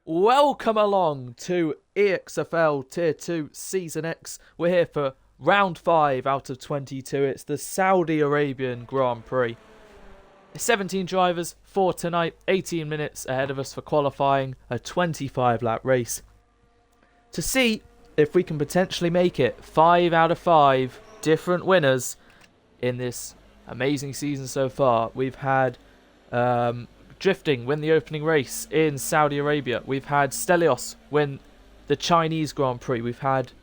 Welcome along to EXFL Tier 2 Season X. We're here for round 5 out of 22. It's the Saudi Arabian Grand Prix. 17 drivers for tonight, 18 minutes ahead of us for qualifying, a 25 lap race. To see if we can potentially make it 5 out of 5 different winners in this amazing season so far. We've had Drifting win the opening race in Saudi Arabia. We've had Stelios win the Chinese Grand Prix. We've had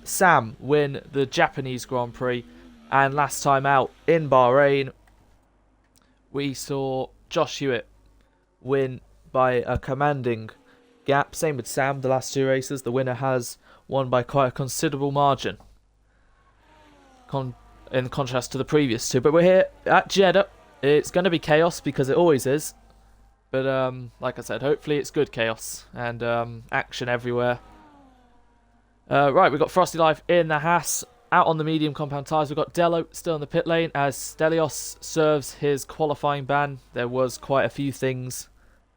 Sam win the Japanese Grand Prix. And last time out in Bahrain, we saw Josh Hewitt win by a commanding gap. Same with Sam, the last two races. The winner has won by quite a considerable margin in contrast to the previous two. But we're here at Jeddah. It's going to be chaos because it always is. But like I said, hopefully it's good chaos and action everywhere. Right, we've got Frosty Life in the Haas. Out on the medium compound tyres, we've got Dello still in the pit lane as Stelios serves his qualifying ban. There was quite a few things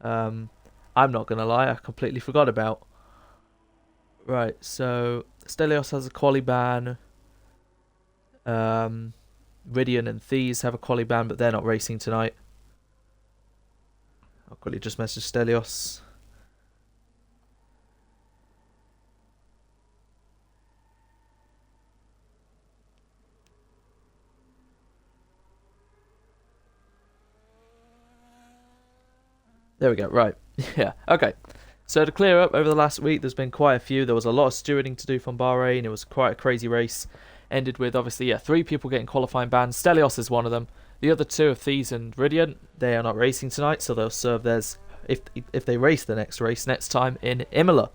I'm not going to lie, I completely forgot about. Right, so Stelios has a quali ban. Ridian and Thieves have a quali ban, but they're not racing tonight. I'll quickly just message Stelios. There we go, right. Yeah, okay. So to clear up, over the last week, there's been quite a few. There was a lot of stewarding to do from Bahrain. It was quite a crazy race. Ended with, obviously, 3 people getting qualifying bans. Stelios is one of them. The other 2 are Thieves and Ridian. They are not racing tonight, so they'll serve theirs if they race the next race next time in Imola.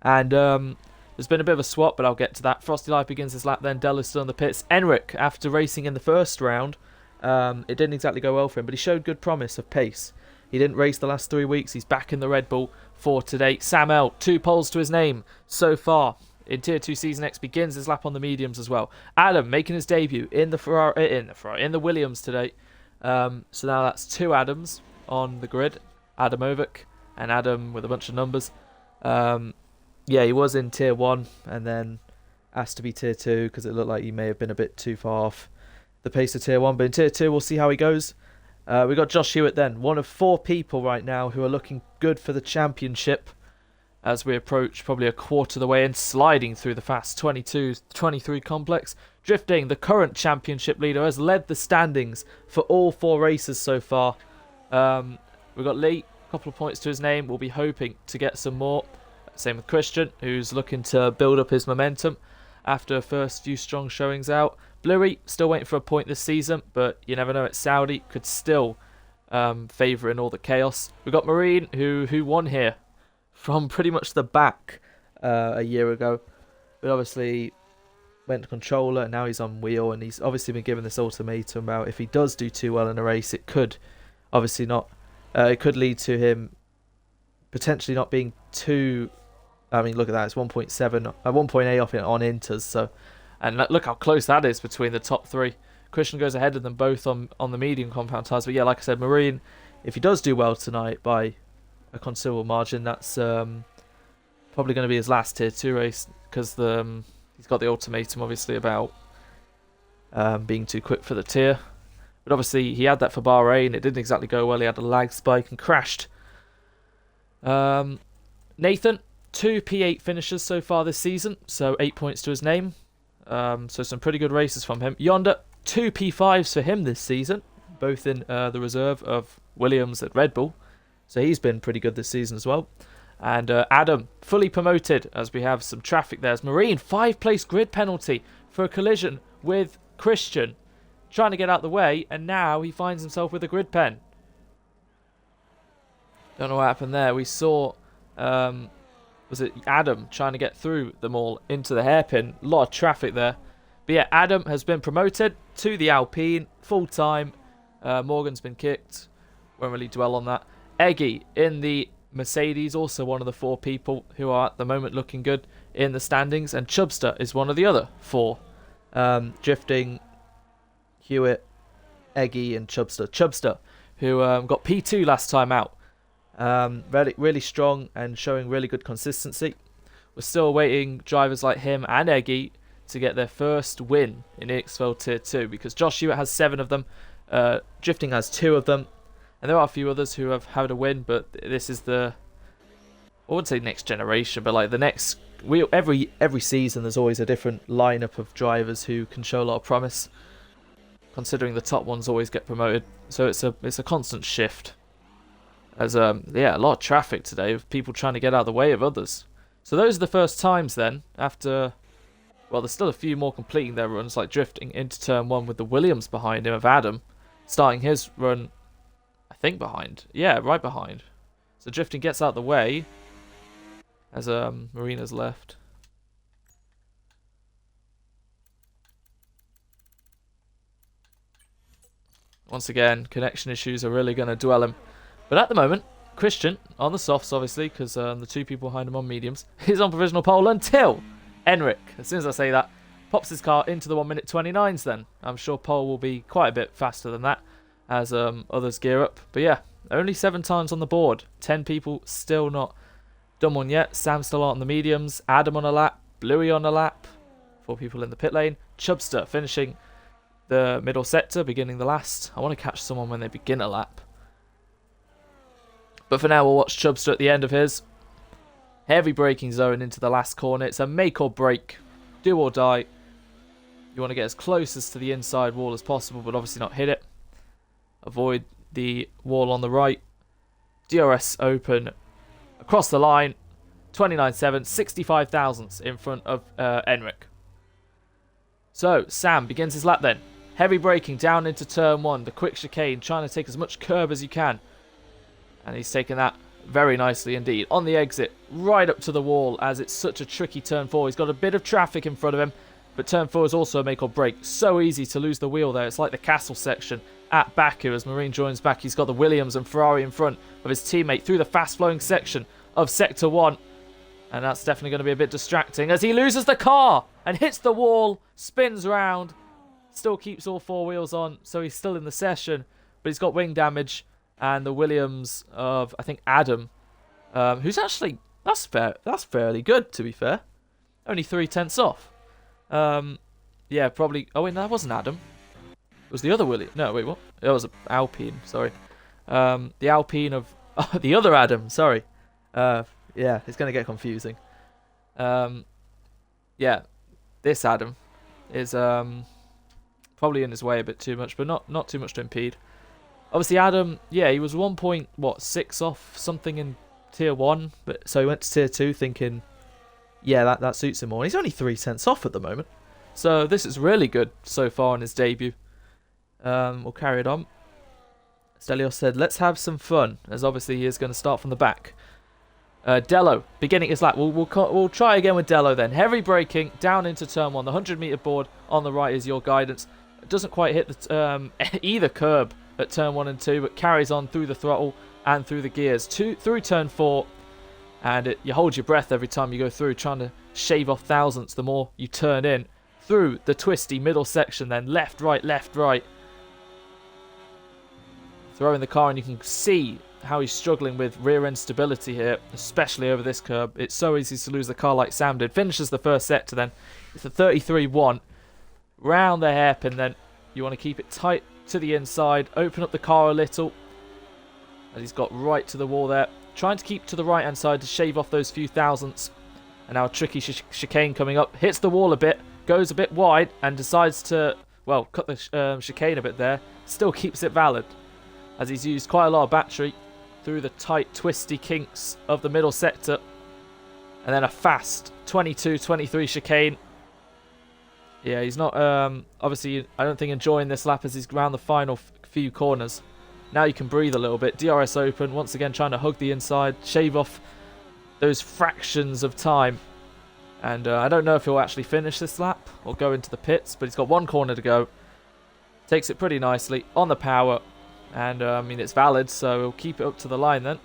And there's been a bit of a swap, but I'll get to that. Frosty Life begins his lap then. Della's still in the pits. Enric, after racing in the first round, it didn't exactly go well for him, but he showed good promise of pace. He didn't race the last 3 weeks. He's back in the Red Bull for today. Sam L, 2 poles to his name so far. In Tier 2 Season X, begins his lap on the mediums as well. Adam making his debut in the Williams today. So now that's 2 Adams on the grid. Adamovic and Adam with a bunch of numbers. Yeah, he was in Tier 1 and then asked to be Tier 2 because it looked like he may have been a bit too far off the pace of Tier 1. But in Tier 2, we'll see how he goes. We've got Josh Hewitt then, one of 4 people right now who are looking good for the championship as we approach probably a quarter of the way in, sliding through the fast 22-23 complex. Drifting, the current championship leader, has led the standings for all 4 races so far. We've got Lee, a couple of points to his name. We'll be hoping to get some more. Same with Christian, who's looking to build up his momentum after first few strong showings out. Bluey, still waiting for a point this season, but you never know, it's Saudi, could still favour in all the chaos. We've got Marine, who won here from pretty much the back a year ago, but obviously went to controller and now he's on wheel, and he's obviously been given this ultimatum about if he does do too well in a race, it could obviously not, it could lead to him potentially not being too, I mean look at that, it's 1.7, 1.8 off it on Inters, so, and look how close that is between the top 3. Christian goes ahead of them both on the medium compound tyres, but yeah, like I said, Marine, if he does do well tonight by a considerable margin, that's probably going to be his last Tier 2 race because he's got the ultimatum obviously about being too quick for the tier. But obviously he had that for Bahrain. It didn't exactly go well. He had a lag spike and crashed. Nathan, 2 P8 finishes so far this season, so 8 points to his name. So some pretty good races from him. Yonder, 2 P5s for him this season, both in the reserve of Williams at Red Bull. So he's been pretty good this season as well. And Adam, fully promoted as we have some traffic there. As Marine, 5-place grid penalty for a collision with Christian. Trying to get out the way, and now he finds himself with a grid pen. Don't know what happened there. We saw, was it Adam trying to get through them all into the hairpin. A lot of traffic there. But yeah, Adam has been promoted to the Alpine full-time. Morgan's been kicked. Won't really dwell on that. Eggy in the Mercedes, also one of the 4 people who are at the moment looking good in the standings, and Chubster is one of the other 4. Drifting, Hewitt, Eggy and Chubster. Chubster, who got P2 last time out. Really strong and showing really good consistency. We're still awaiting drivers like him and Eggy to get their first win in EXFL Tier 2, because Josh Hewitt has 7 of them, Drifting has 2 of them, and there are a few others who have had a win, but this is the, I wouldn't say next generation, but like the next, every season there's always a different lineup of drivers who can show a lot of promise, considering the top ones always get promoted, so it's a constant shift. As a lot of traffic today of people trying to get out of the way of others. So those are the first times then, after, well, there's still a few more completing their runs, like Drifting into turn 1 with the Williams behind him of Adam, starting his run, I think behind. Yeah, right behind. So Drifting gets out of the way, as Marina's left. Once again, connection issues are really going to dwell him. But at the moment, Christian, on the softs obviously, because the 2 people behind him on mediums, he's on provisional pole until Enric, as soon as I say that, pops his car into the 1 minute 29s then. I'm sure pole will be quite a bit faster than that as others gear up. But yeah, only 7 times on the board. 10 people still not done one yet. Sam still on the mediums. Adam on a lap. Bluey on a lap. 4 people in the pit lane. Chubster finishing the middle sector, beginning the last. I want to catch someone when they begin a lap. But for now, we'll watch Chubster at the end of his. Heavy braking zone into the last corner. It's a make or break. Do or die. You want to get as close as to the inside wall as possible, but obviously not hit it. Avoid the wall on the right. DRS open across the line. 29.7, 65 thousandths in front of Enric. So, Sam begins his lap then. Heavy braking down into turn 1. The quick chicane, trying to take as much curb as you can. And he's taken that very nicely indeed. On the exit, right up to the wall, as it's such a tricky turn 4. He's got a bit of traffic in front of him, but turn 4 is also a make or break. So easy to lose the wheel there. It's like the castle section at Baku as Marine joins back. He's got the Williams and Ferrari in front of his teammate through the fast-flowing section of Sector 1. And that's definitely going to be a bit distracting as he loses the car and hits the wall, spins round, still keeps all 4 wheels on, so he's still in the session, but he's got wing damage. And the Williams of, I think, Adam, who's actually, that's fairly good, to be fair. Only 3/10 off. Yeah, probably, oh wait, no, that wasn't Adam. It was the other Williams. No, wait, what? It was Alpine, sorry. The Alpine of, the other Adam, sorry. Yeah, it's going to get confusing. Yeah, this Adam is probably in his way a bit too much, but not too much to impede. Obviously, Adam, yeah, he was 1.6 off something in Tier 1, but so he went to Tier 2 thinking, yeah, that suits him more. And he's only 3/10 off at the moment. So this is really good so far in his debut. We'll carry it on. Stelios said, let's have some fun, as obviously he is going to start from the back. Dello, beginning his lap. We'll try again with Dello then. Heavy braking, down into turn 1. The 100-meter board on the right is your guidance. It doesn't quite hit the either curb at turn 1 and 2, but carries on through the throttle and through the gears through turn 4, and you hold your breath every time you go through, trying to shave off thousandths the more you turn in through the twisty middle section, then left right, throwing the car, and you can see how he's struggling with rear end stability here, especially over this curb. It's so easy to lose the car like Sam did. Finishes the first sector then. It's a 33-1 round the hairpin then. You want to keep it tight to the inside, open up the car a little, as he's got right to the wall there, trying to keep to the right hand side to shave off those few thousandths. And now a tricky chicane coming up, hits the wall a bit, goes a bit wide, and decides to, well, cut the chicane a bit there. Still keeps it valid, as he's used quite a lot of battery through the tight twisty kinks of the middle sector, and then a fast 22-23 chicane. Yeah, he's not, obviously, I don't think enjoying this lap as he's around the final few corners. Now you can breathe a little bit. DRS open, once again trying to hug the inside, shave off those fractions of time. And I don't know if he'll actually finish this lap or go into the pits, but he's got 1 corner to go. Takes it pretty nicely on the power. And, I mean, it's valid, so he'll keep it up to the line then.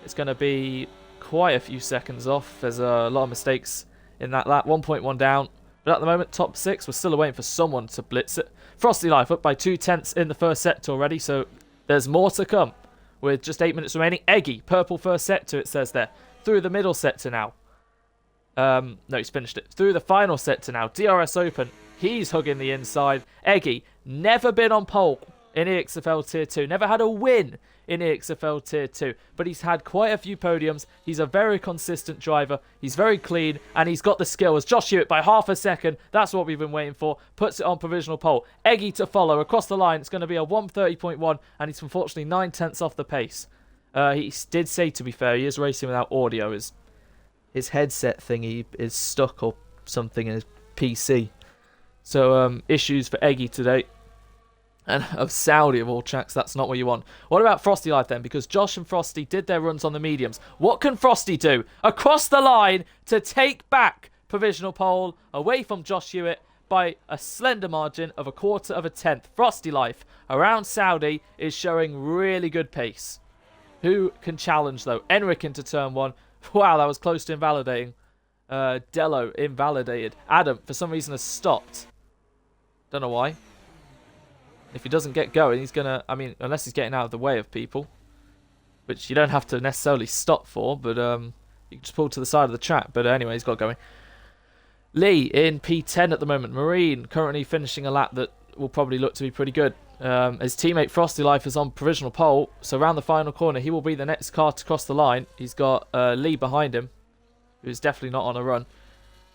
It's going to be quite a few seconds off. There's a lot of mistakes in that lap. 1.1 down. But at the moment, top 6, we're still waiting for someone to blitz it. Frosty Life up by 2/10 in the first sector already, so there's more to come. with just 8 minutes remaining. Eggy, purple first sector, it says there. Through the middle sector now. No, he's finished it. Through the final sector now. DRS open. He's hugging the inside. Eggy, never been on pole in EXFL Tier 2. Never had a win in EXFL Tier 2. But he's had quite a few podiums. He's a very consistent driver. He's very clean. And he's got the skills. Josh Hewitt by half a second. That's what we've been waiting for. Puts it on provisional pole. Eggy to follow. Across the line, it's going to be a 1:30.1. And he's unfortunately 9/10 off the pace. He did say, to be fair, he is racing without audio. His headset thingy is stuck or something in his PC. So, issues for Eggy today. And of Saudi, of all tracks, that's not what you want. What about Frosty Life then? Because Josh and Frosty did their runs on the mediums. What can Frosty do? Across the line to take back provisional pole away from Josh Hewitt by a slender margin of 1/4 of a tenth. Frosty Life around Saudi is showing really good pace. Who can challenge, though? Enric into turn 1. Wow, that was close to invalidating. Dello invalidated. Adam, for some reason, has stopped. Don't know why. If he doesn't get going, he's going to... I mean, unless he's getting out of the way of people. Which you don't have to necessarily stop for. But you can just pull to the side of the track. But anyway, he's got going. Lee in P10 at the moment. Marine currently finishing a lap that will probably look to be pretty good. His teammate Frosty Life is on provisional pole. So around the final corner, he will be the next car to cross the line. He's got Lee behind him, who's definitely not on a run.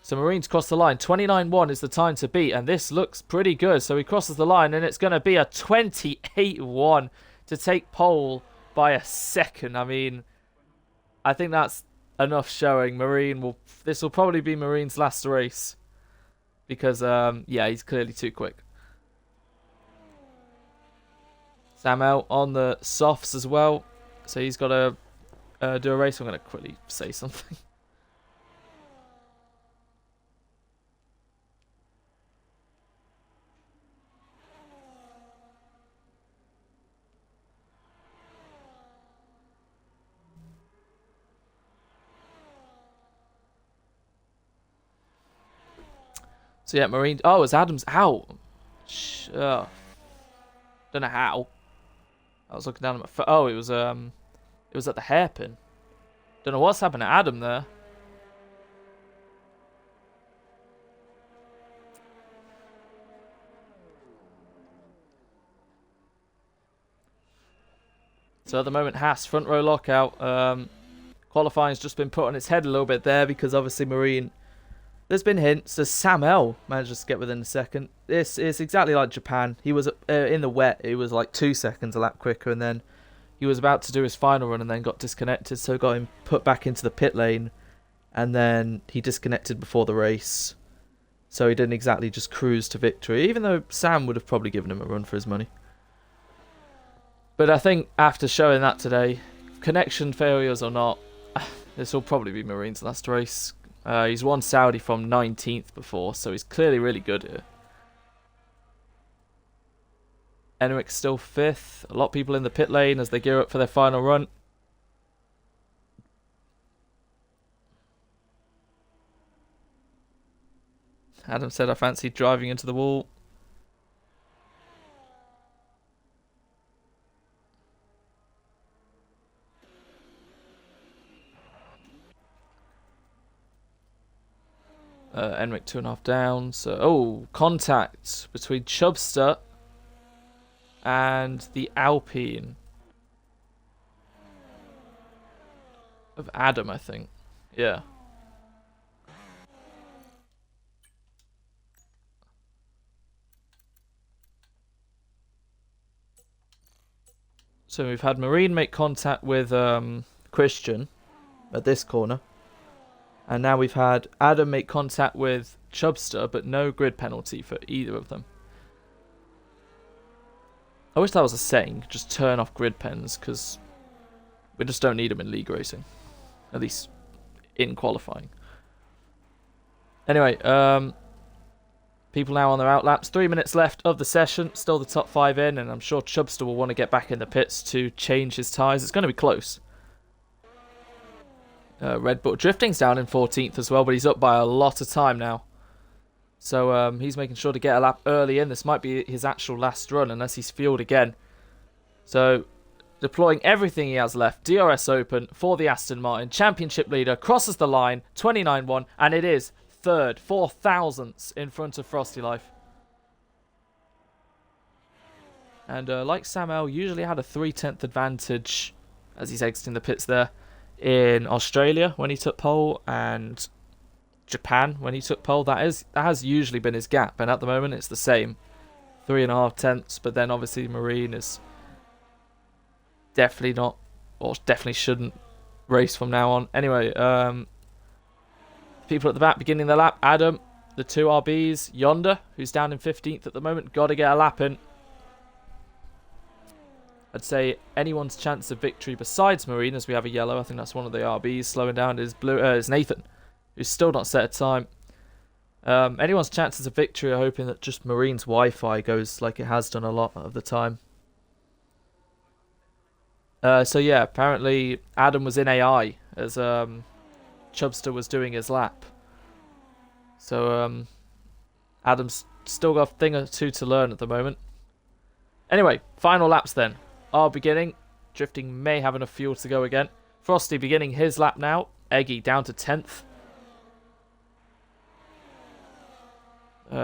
So Marine's crossed the line. 29.1 is the time to beat, and this looks pretty good. So he crosses the line, and it's going to be a 28.1 to take pole by a second. I mean, I think that's enough showing. This will probably be Marine's last race because, yeah, he's clearly too quick. Samuel on the softs as well, so he's got to do a race. I'm going to quickly say something. So yeah, Marine. Oh, it's Adams out. Don't know how. I was looking down at my foot. Oh, it was at the hairpin. Don't know what's happened to Adam there. So at the moment, Haas front row lockout. Qualifying's just been put on its head a little bit there because obviously Marine. There's been hints as Sam L managed to get within a second. This is exactly like Japan. He was in the wet. It was like 2 seconds a lap quicker, and then he was about to do his final run and then got disconnected, so got him put back into the pit lane, and then he disconnected before the race. So he didn't exactly just cruise to victory, even though Sam would have probably given him a run for his money. But I think after showing that today, connection failures or not, this will probably be Marine's last race. He's won Saudi from 19th before, so he's clearly really good here. Enric's still 5th. A lot of people in the pit lane as they gear up for their final run. Adam said I fancied driving into the wall. Enric 2.5 down. So, contact between Chubster and the Alpine of Adam, I think. Yeah. So we've had Marine make contact with Christian at this corner. And now we've had Adam make contact with Chubster, but no grid penalty for either of them. I wish that was a saying, just turn off grid pens, because we just don't need them in league racing. At least in qualifying. Anyway, people now on their outlaps. 3 minutes left of the session, still the top 5 in, and I'm sure Chubster will want to get back in the pits to change his tyres. It's going to be close. Red Bull Drifting's down in 14th as well, but he's up by a lot of time now. So he's making sure to get a lap early in. This might be his actual last run unless he's fueled again. So deploying everything he has left. DRS open for the Aston Martin. Championship leader crosses the line, 29-1, and it is third, 4 thousandths in front of Frosty Life. And like Sam L, usually had a 3/10 advantage as he's exiting the pits there in Australia when he took pole and Japan when he took pole. That has usually been his gap, and at the moment it's the same, 3.5 tenths. But then obviously Marine is definitely not, or definitely shouldn't race from now on. Anyway, people at the back beginning the lap. Adam, the 2 RBs, Yonder, who's down in 15th at the moment, got to get a lap in. I'd say anyone's chance of victory besides Marine, as we have a yellow, I think that's one of the RBs slowing down, is Nathan, who's still not set a time. Anyone's chances of victory are hoping that just Marine's Wi-Fi goes like it has done a lot of the time. So yeah, apparently Adam was in AI as Chubster was doing his lap. So Adam's still got a thing or two to learn at the moment. Anyway, final laps then are beginning. Drifting may have enough fuel to go again. Frosty beginning his lap now. Eggy down to 10th.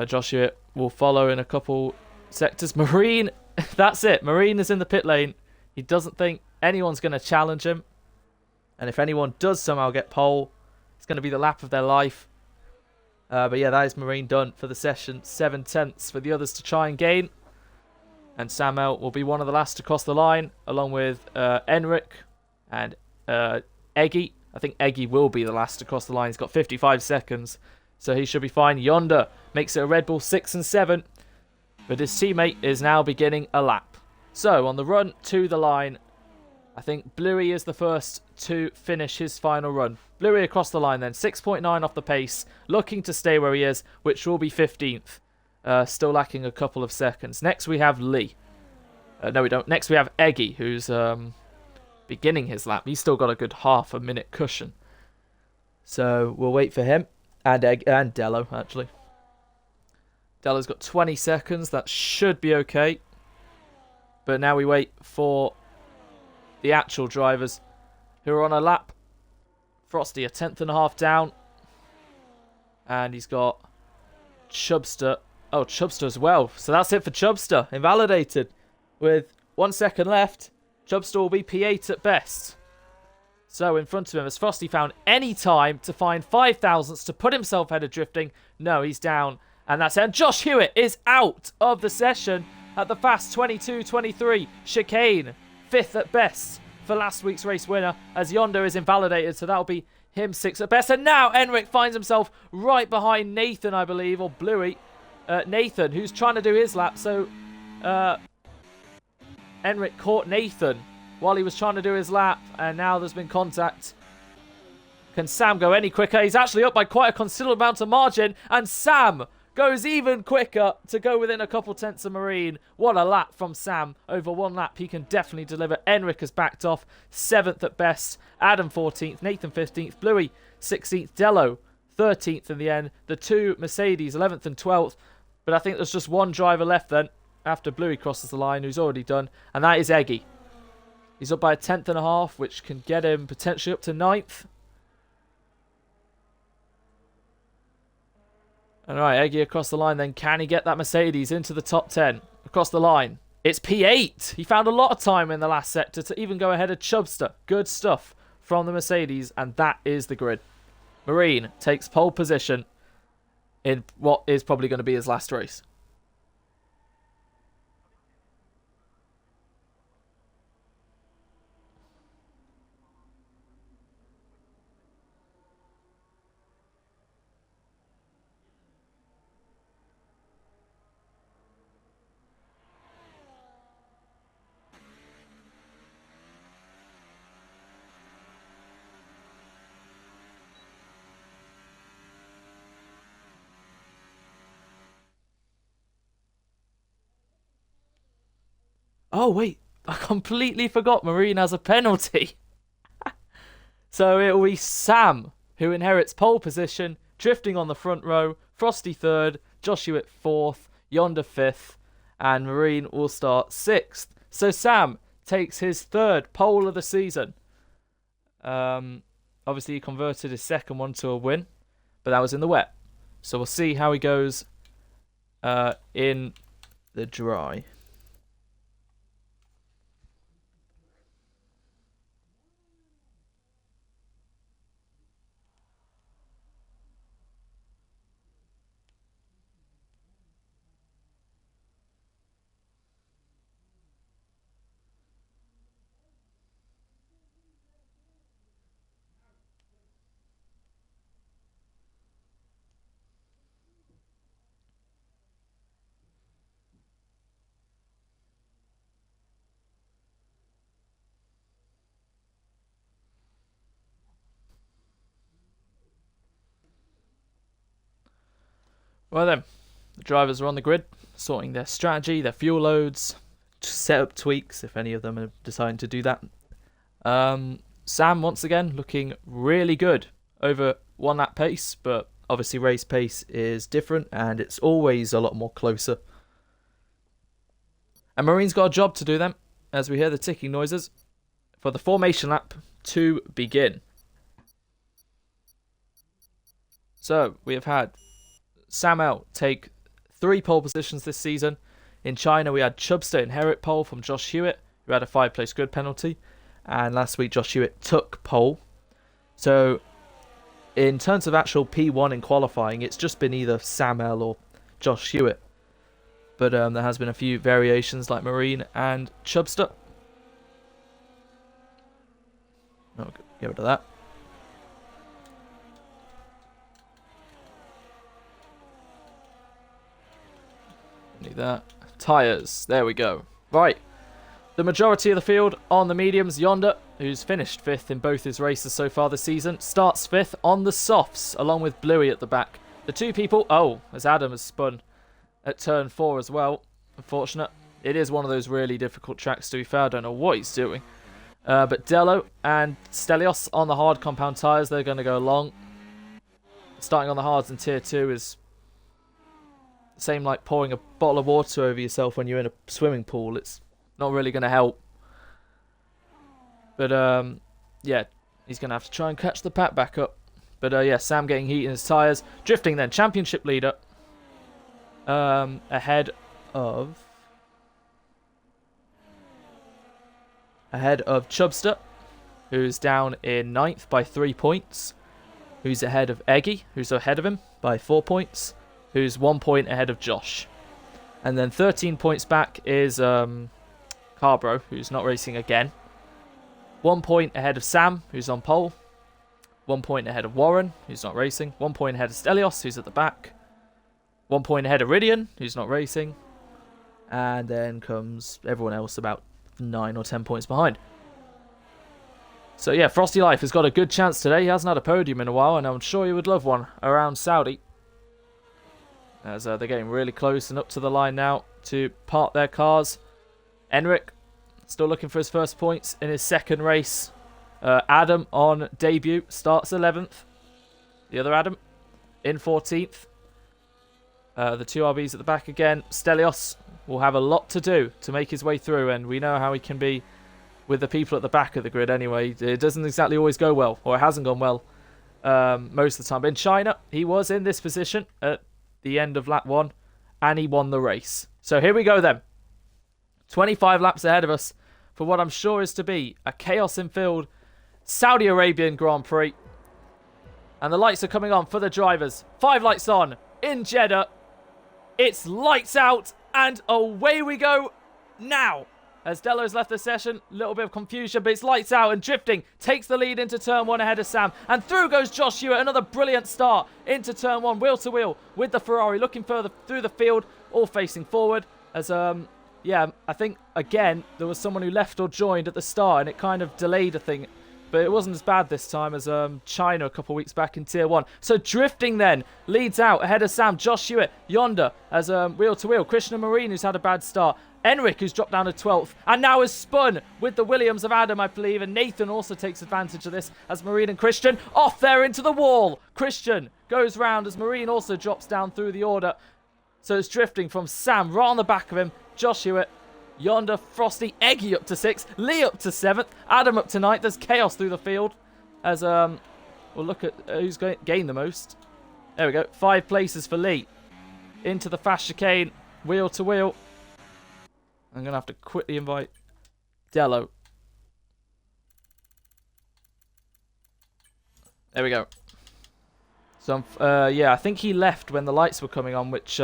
Joshua will follow in a couple sectors. Marine, that's it. Marine is in the pit lane. He doesn't think anyone's going to challenge him. And if anyone does somehow get pole, it's going to be the lap of their life. But yeah, that is Marine done for the session. 7 tenths for the others to try and gain. And Sam L will be one of the last to cross the line, along with Enric and Eggy. I think Eggy will be the last to cross the line. He's got 55 seconds, so he should be fine. Yonder makes it a Red Bull 6 and 7, but his teammate is now beginning a lap. So on the run to the line, I think Bluey is the first to finish his final run. Bluey across the line then, 6.9 off the pace, looking to stay where he is, which will be 15th. Still lacking a couple of seconds. Next we have Lee. No, we don't. Next we have Eggy, who's beginning his lap. He's still got a good half a minute cushion. So we'll wait for him. And Dello, actually. Dello's got 20 seconds. That should be okay. But now we wait for the actual drivers who are on a lap. Frosty, a 10.5 down. And he's got Chubster. Oh, Chubster as well. So that's it for Chubster. Invalidated. With 1 second left, Chubster will be P8 at best. So in front of him, has Frosty found any time to find 5 thousandths to put himself ahead of drifting? No, he's down. And that's it. And Josh Hewitt is out of the session at the fast 22.23. Chicane, 5th at best for last week's race winner, as Yonder is invalidated. So that'll be him 6th at best. And now Enric finds himself right behind Nathan, I believe, or Bluey. Nathan, who's trying to do his lap. So Enric caught Nathan while he was trying to do his lap, and now there's been contact. Can Sam go any quicker? He's actually up by quite a considerable amount of margin, and Sam goes even quicker to go within a couple tenths of Marine. What a lap from Sam. Over 1 lap, he can definitely deliver. Enric has backed off, 7th at best. Adam 14th, Nathan 15th, Bluey 16th, Dello 13th in the end. The 2 Mercedes 11th and 12th. But I think there's just one driver left then, after Bluey crosses the line, who's already done, and that is Eggy. He's up by a 10.5, which can get him potentially up to 9th. Alright, Eggy across the line then. Can he get that Mercedes into the top 10? Across the line. It's P8. He found a lot of time in the last sector to even go ahead of Chubster. Good stuff from the Mercedes, and that is the grid. Marine takes pole position in what is probably going to be his last race. Oh, wait. I completely forgot Marine has a penalty. So it will be Sam who inherits pole position, drifting on the front row. Frosty 3rd, Josh Hewitt 4th, Yonder 5th, and Marine will start 6th. So Sam takes his 3rd pole of the season. Obviously, he converted his 2nd one to a win, but that was in the wet. So we'll see how he goes in the dry. Well then, the drivers are on the grid, sorting their strategy, their fuel loads, setup tweaks, if any of them are deciding to do that. Sam, once again, looking really good over 1 lap pace, but obviously race pace is different, and it's always a lot more closer. And Marine's got a job to do then, as we hear the ticking noises, for the formation lap to begin. So, we have had Sam L take 3 pole positions this season. In China, we had Chubster inherit pole from Josh Hewitt, who had a 5-place grid penalty. And last week, Josh Hewitt took pole. So, in terms of actual P1 in qualifying, it's just been either Sam L or Josh Hewitt. But there has been a few variations like Marine and Chubster. Oh, get rid of that. Need that. Tyres. There we go. Right. The majority of the field on the mediums. Yonder, who's finished 5th in both his races so far this season, starts 5th on the softs, along with Bluey at the back. The 2 people... Oh, as Adam has spun at turn 4 as well. Unfortunate. It is one of those really difficult tracks, to be fair. I don't know what he's doing. But Dello and Stelios on the hard compound tyres. They're going to go long. Starting on the hards in Tier 2 is... same like pouring a bottle of water over yourself when you're in a swimming pool. It's not really going to help. But, yeah, he's going to have to try and catch the pack back up. But, yeah, Sam getting heat in his tyres. Drifting then, championship leader. Ahead of Chubster, who's down in 9th by 3 points. Who's ahead of Eggy, who's ahead of him by 4 points. Who's 1 point ahead of Josh. And then 13 points back is Carbro, who's not racing again. 1 point ahead of Sam, who's on pole. 1 point ahead of Warren, who's not racing. 1 point ahead of Stelios, who's at the back. 1 point ahead of Iridian, who's not racing. And then comes everyone else about 9 or 10 points behind. So yeah, Frosty Life has got a good chance today. He hasn't had a podium in a while, and I'm sure he would love one around Saudi. As they're getting really close and up to the line now to park their cars. Enric still looking for his first points in his 2nd race. Adam on debut starts 11th. The other Adam in 14th. The 2 RBs at the back again. Stelios will have a lot to do to make his way through, and we know how he can be with the people at the back of the grid anyway. It doesn't exactly always go well, or it hasn't gone well most of the time. But in China, he was in this position at the end of lap 1, and he won the race. So here we go then. 25 laps ahead of us for what I'm sure is to be a chaos-filled Saudi Arabian Grand Prix. And the lights are coming on for the drivers. 5 lights on in Jeddah. It's lights out, and away we go now. As Dello's left the session, a little bit of confusion, but it's lights out, and drifting takes the lead into turn 1 ahead of Sam. And through goes Josh Hewitt, another brilliant start into turn 1, wheel to wheel with the Ferrari, looking further through the field, all facing forward. As, yeah, I think, again, there was someone who left or joined at the start, and it kind of delayed a thing. But it wasn't as bad this time as China a couple of weeks back in Tier 1. So drifting then leads out ahead of Sam. Josh Hewitt yonder as wheel to wheel. Christian Marine, who's had a bad start. Enric, who's dropped down to 12th. And now is spun with the Williams of Adam, I believe. And Nathan also takes advantage of this as Marine and Christian off there into the wall. Christian goes round as Marine also drops down through the order. So it's drifting from Sam right on the back of him. Josh Hewitt Yonder, Frosty, Eggy up to 6th, Lee up to 7th, Adam up to 9th. There's chaos through the field as we'll look at who's going to gain the most. There we go. 5 places for Lee. Into the fast chicane, wheel to wheel. I'm going to have to quickly invite Dello. There we go. So, yeah, I think he left when the lights were coming on, which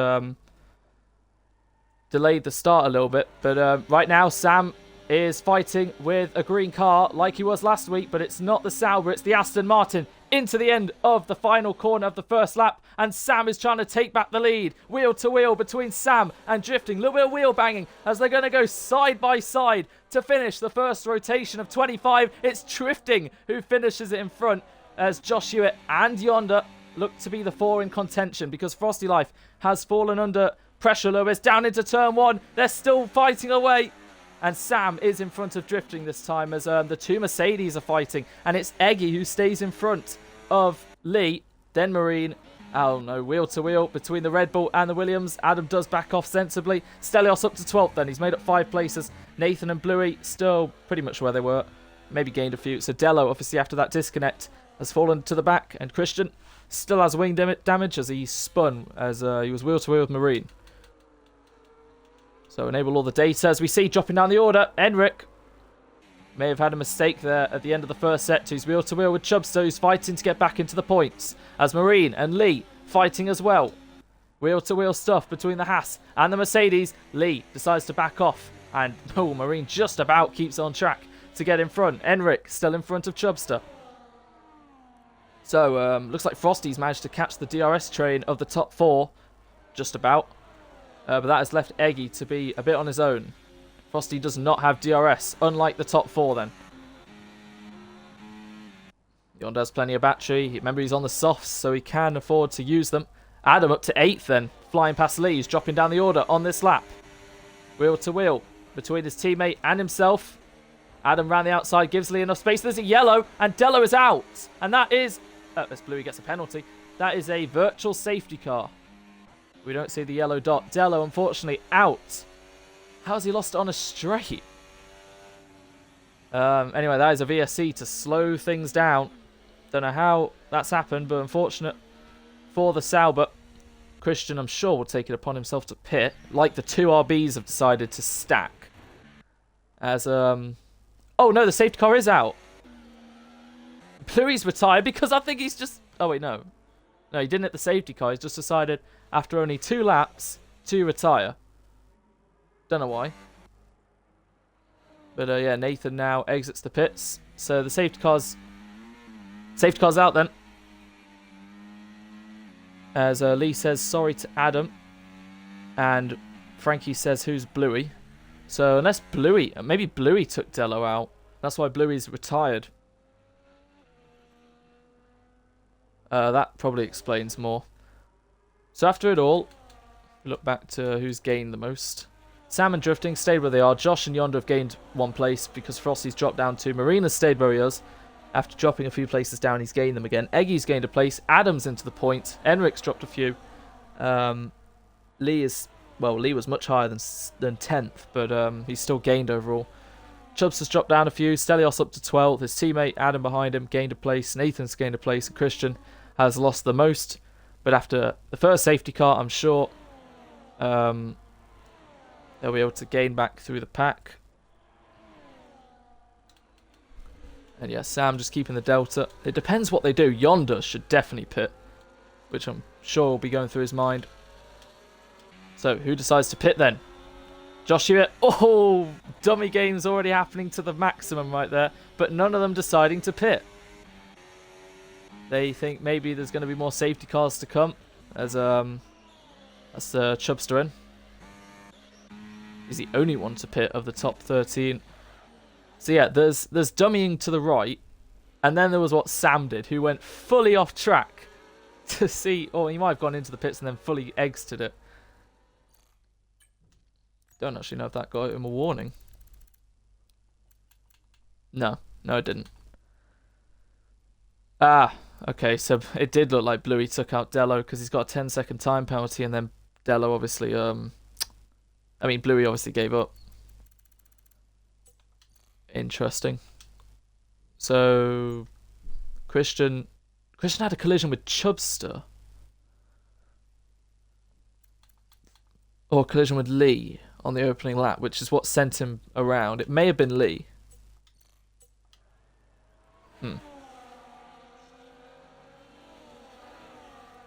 delayed the start a little bit. But right now, Sam is fighting with a green car like he was last week, but it's not the Sauber, it's the Aston Martin. Into the end of the final corner of the first lap, and Sam is trying to take back the lead. Wheel to wheel between Sam and Drifting. Little bit of wheel banging as they're going to go side by side to finish the first rotation of 25. It's Drifting who finishes it in front as Josh Hewitt and Yonder look to be the 4 in contention because Frosty Life has fallen under pressure. Lewis down into turn 1. They're still fighting away. And Sam is in front of Drifting this time as the 2 Mercedes are fighting. And it's Eggy who stays in front of Lee. Then Marine. Oh no, wheel to wheel between the Red Bull and the Williams. Adam does back off sensibly. Stelios up to 12th then. He's made up 5 places. Nathan and Bluey still pretty much where they were. Maybe gained a few. So Dello, obviously after that disconnect, has fallen to the back. And Christian still has wing damage as he spun as he was wheel to wheel with Marine. So enable all the data as we see dropping down the order. Enric may have had a mistake there at the end of the first set. He's wheel to wheel with Chubster, who's fighting to get back into the points. As Marine and Lee fighting as well. Wheel to wheel stuff between the Haas and the Mercedes. Lee decides to back off. And Marine just about keeps on track to get in front. Enric still in front of Chubster. So looks like Frosty's managed to catch the DRS train of the top 4. Just about. But that has left Eggy to be a bit on his own. Frosty does not have DRS, unlike the top 4 then. Yonder has plenty of battery. Remember, he's on the softs, so he can afford to use them. Adam up to 8th then, flying past Lee. He's dropping down the order on this lap. Wheel to wheel between his teammate and himself. Adam round the outside, gives Lee enough space. There's a yellow, and Dello is out. And that is... this Bluey gets a penalty. That is a virtual safety car. We don't see the yellow dot. Dello, unfortunately, out. How's he lost it on a straight? Anyway, that is a VSC to slow things down. Don't know how that's happened, but unfortunate for the Sauber. Christian, I'm sure, will take it upon himself to pit, like the 2 RBs have decided to stack. As, oh no, the safety car is out. Bluey's retired because I think he's just... Oh, wait, no. No, he didn't hit the safety car. He's just decided, after only 2 laps, to retire. Don't know why. But yeah, Nathan now exits the pits. So the safety car's out then. As Lee says sorry to Adam. And Frankie says who's Bluey. So unless Bluey, maybe Bluey took Dello out. That's why Bluey's retired. That probably explains more. So after it all, we look back to who's gained the most. Sam and Drifting stayed where they are. Josh and Yonder have gained 1 place because Frosty's dropped down 2. Marina's stayed where he is. After dropping a few places down, he's gained them again. Eggy's gained a place. Adam's into the point. Enric's dropped a few. Lee is... Well, Lee was much higher than 10th, but he's still gained overall. Chubbs has dropped down a few. Stelios up to 12th. His teammate, Adam, behind him, gained a place. Nathan's gained a place. And Christian has lost the most. But after the first safety car, I'm sure they'll be able to gain back through the pack. And yeah, Sam just keeping the delta. It depends what they do. Yonder should definitely pit, which I'm sure will be going through his mind. So, who decides to pit then? Josh Hewitt. Oh, dummy games already happening to the maximum right there, but none of them deciding to pit. They think maybe there's going to be more safety cars to come, as that's Chubster in. He's the only one to pit of the top 13. So yeah, there's dummying to the right, and then there was what Sam did, who went fully off track to see, or he might have gone into the pits and then fully exited it. Don't actually know if that got him a warning. No, it didn't. Ah, okay, so it did look like Bluey took out Dello because he's got a 10-second time penalty, and then Dello obviously, Bluey obviously gave up. Interesting. So, Christian had a collision with Chubster. Or a collision with Lee on the opening lap, which is what sent him around. It may have been Lee.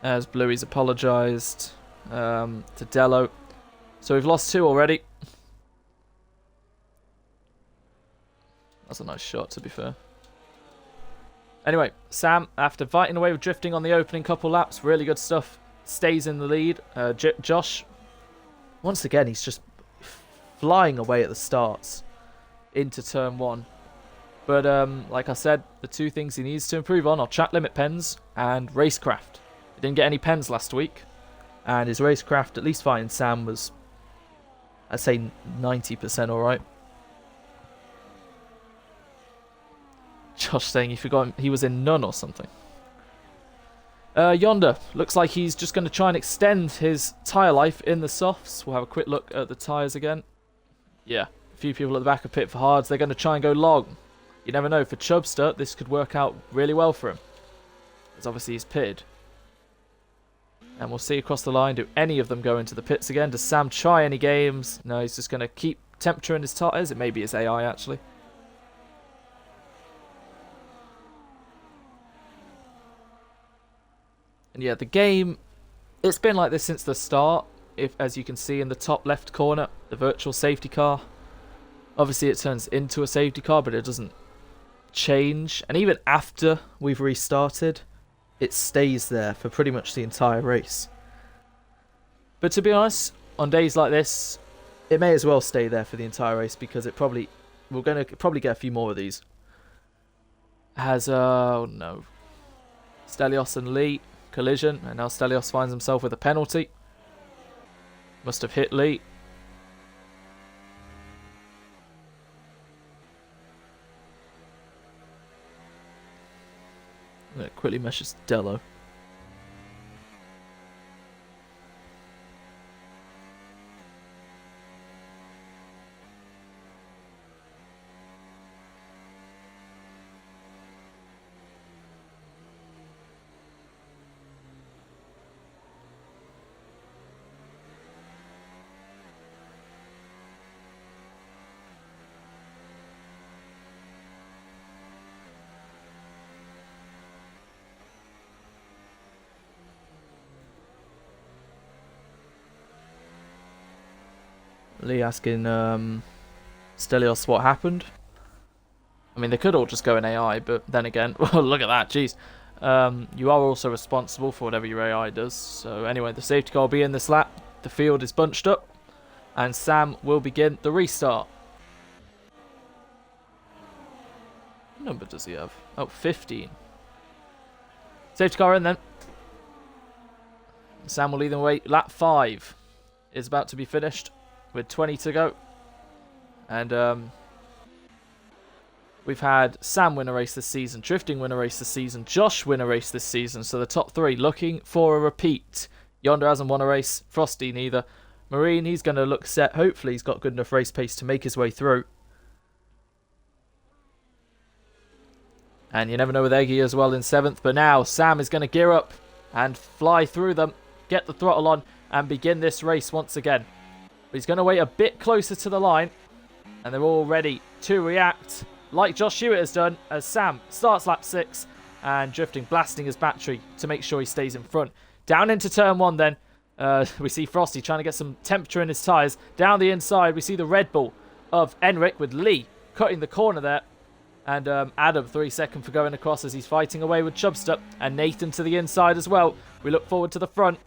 As Bluey's apologised to Dello. So we've lost 2 already. That's a nice shot, to be fair. Anyway, Sam, after fighting away with drifting on the opening couple laps, really good stuff, stays in the lead. Josh, once again, he's just flying away at the starts into turn 1. But like I said, the 2 things he needs to improve on are track limit pens and racecraft. He didn't get any pens last week, and his racecraft, at least fighting Sam, was, I'd say, 90% alright. Josh saying he forgot he was in none or something. Yonder, looks like he's just going to try and extend his tyre life in the softs. We'll have a quick look at the tyres again. Yeah, a few people at the back of pit for hards. They're going to try and go long. You never know, for Chubster, this could work out really well for him. Because obviously he's pitted. And we'll see across the line, do any of them go into the pits again? Does Sam try any games? No, he's just going to keep temperature in his tyres. It may be his AI, actually. And yeah, the game, it's been like this since the start. If, as you can see in the top left corner, the virtual safety car. Obviously it turns into a safety car, but it doesn't change. And even after we've restarted, it stays there for pretty much the entire race. But to be honest, on days like this, it may as well stay there for the entire race, because we're going to probably get a few more of these. Oh no, Stelios and Lee collision, and now Stelios finds himself with a penalty. Must have hit Lee. It quickly meshes Dello. Lee asking Stelios what happened. I mean, they could all just go in AI, but then again, well, look at that, jeez. You are also responsible for whatever your AI does. So anyway, the safety car will be in this lap. The field is bunched up, and Sam will begin the restart. What number does he have? Oh, 15. Safety car in then. Sam will lead the way. Lap 5 is about to be finished with 20 to go. And we've had Sam win a race this season, Drifting win a race this season, Josh win a race this season. So the top 3 looking for a repeat. Yonder hasn't won a race. Frosty neither. Marine, he's going to look set. Hopefully he's got good enough race pace to make his way through. And you never know with Eggy as well in 7th. But now Sam is going to gear up and fly through them, get the throttle on, and begin this race once again. But he's going to wait a bit closer to the line. And they're all ready to react, like Josh Hewitt has done, as Sam starts lap 6. And Drifting blasting his battery to make sure he stays in front. Down into turn 1 then. We see Frosty trying to get some temperature in his tyres. Down the inside, we see the Red Bull of Enric with Lee cutting the corner there. And Adam, 3 seconds for going across as he's fighting away with Chubster. And Nathan to the inside as well. We look forward to the front.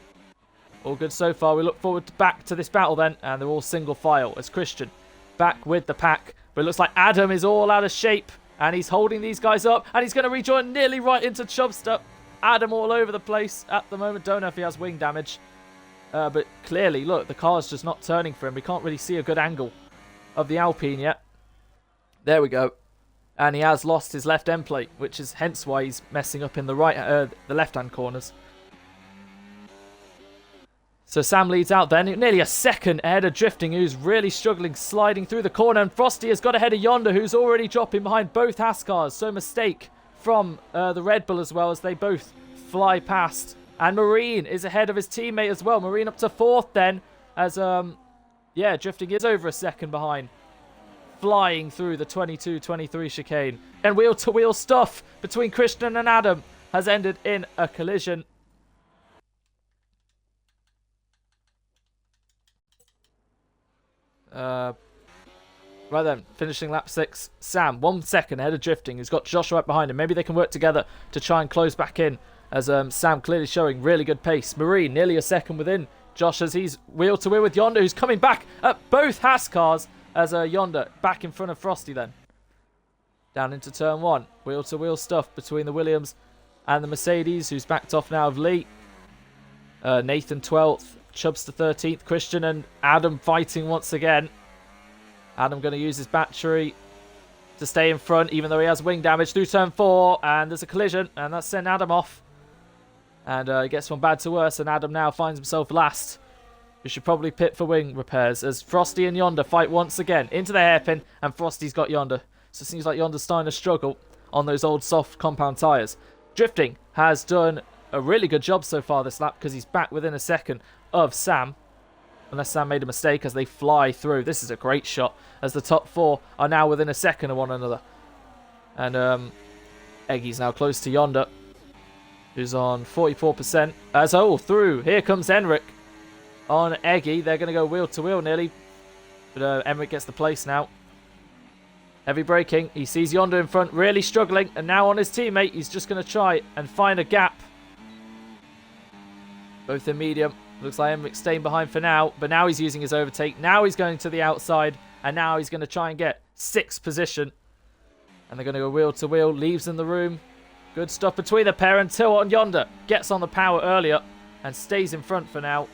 All good so far. We look forward to back to this battle then. And they're all single file as Christian back with the pack. But it looks like Adam is all out of shape. And he's holding these guys up. And he's going to rejoin nearly right into Chubster. Adam all over the place at the moment. Don't know if he has wing damage. But clearly, look, the car's just not turning for him. We can't really see a good angle of the Alpine yet. There we go. And he has lost his left end plate, which is hence why he's messing up in the left-hand corners. So Sam leads out then, nearly a second ahead of Drifting, who's really struggling, sliding through the corner. And Frosty has got ahead of Yonder, who's already dropping behind both Haas cars. So mistake from the Red Bull as well, as they both fly past. And Marine is ahead of his teammate as well. Marine up to 4th then, as, yeah, Drifting is over a second behind. Flying through the 22-23 chicane. And wheel-to-wheel stuff between Christian and Adam has ended in a collision. Right then, finishing lap 6. Sam, 1 second ahead of Drifting, who's got Josh right behind him. Maybe they can work together to try and close back in, as Sam clearly showing really good pace. Marine nearly a second within Josh, as he's wheel-to-wheel with Yonder, who's coming back at both Haas cars, as Yonder back in front of Frosty then. Down into turn 1. Wheel-to-wheel stuff between the Williams and the Mercedes, who's backed off now of Lee. Nathan 12th. Chubbs to 13th. Christian and Adam fighting once again. Adam going to use his battery to stay in front, even though he has wing damage through turn 4. And there's a collision, and that's sent Adam off. And it gets from bad to worse, and Adam now finds himself last. We should probably pit for wing repairs, as Frosty and Yonder fight once again into the hairpin, and Frosty's got Yonder. So it seems like Yonder's starting to struggle on those old soft compound tyres. Drifting has done a really good job so far this lap, because he's back within a second of Sam, unless Sam made a mistake, as they fly through. This is a great shot, as the top 4 are now within a second of one another. And Eggy's now close to Yonder, who's on 44%. As through, here comes Enric on Eggy. They're going to go wheel to wheel nearly, but Enric gets the place now. Heavy braking. He sees Yonder in front, really struggling, and now on his teammate. He's just going to try and find a gap. Both in medium. Looks like Enric's staying behind for now, but now he's using his overtake. Now he's going to the outside, and now he's going to try and get 6th position. And they're going to go wheel to wheel. Leaves in the room. Good stuff between the pair until on Yonder gets on the power earlier and stays in front for now.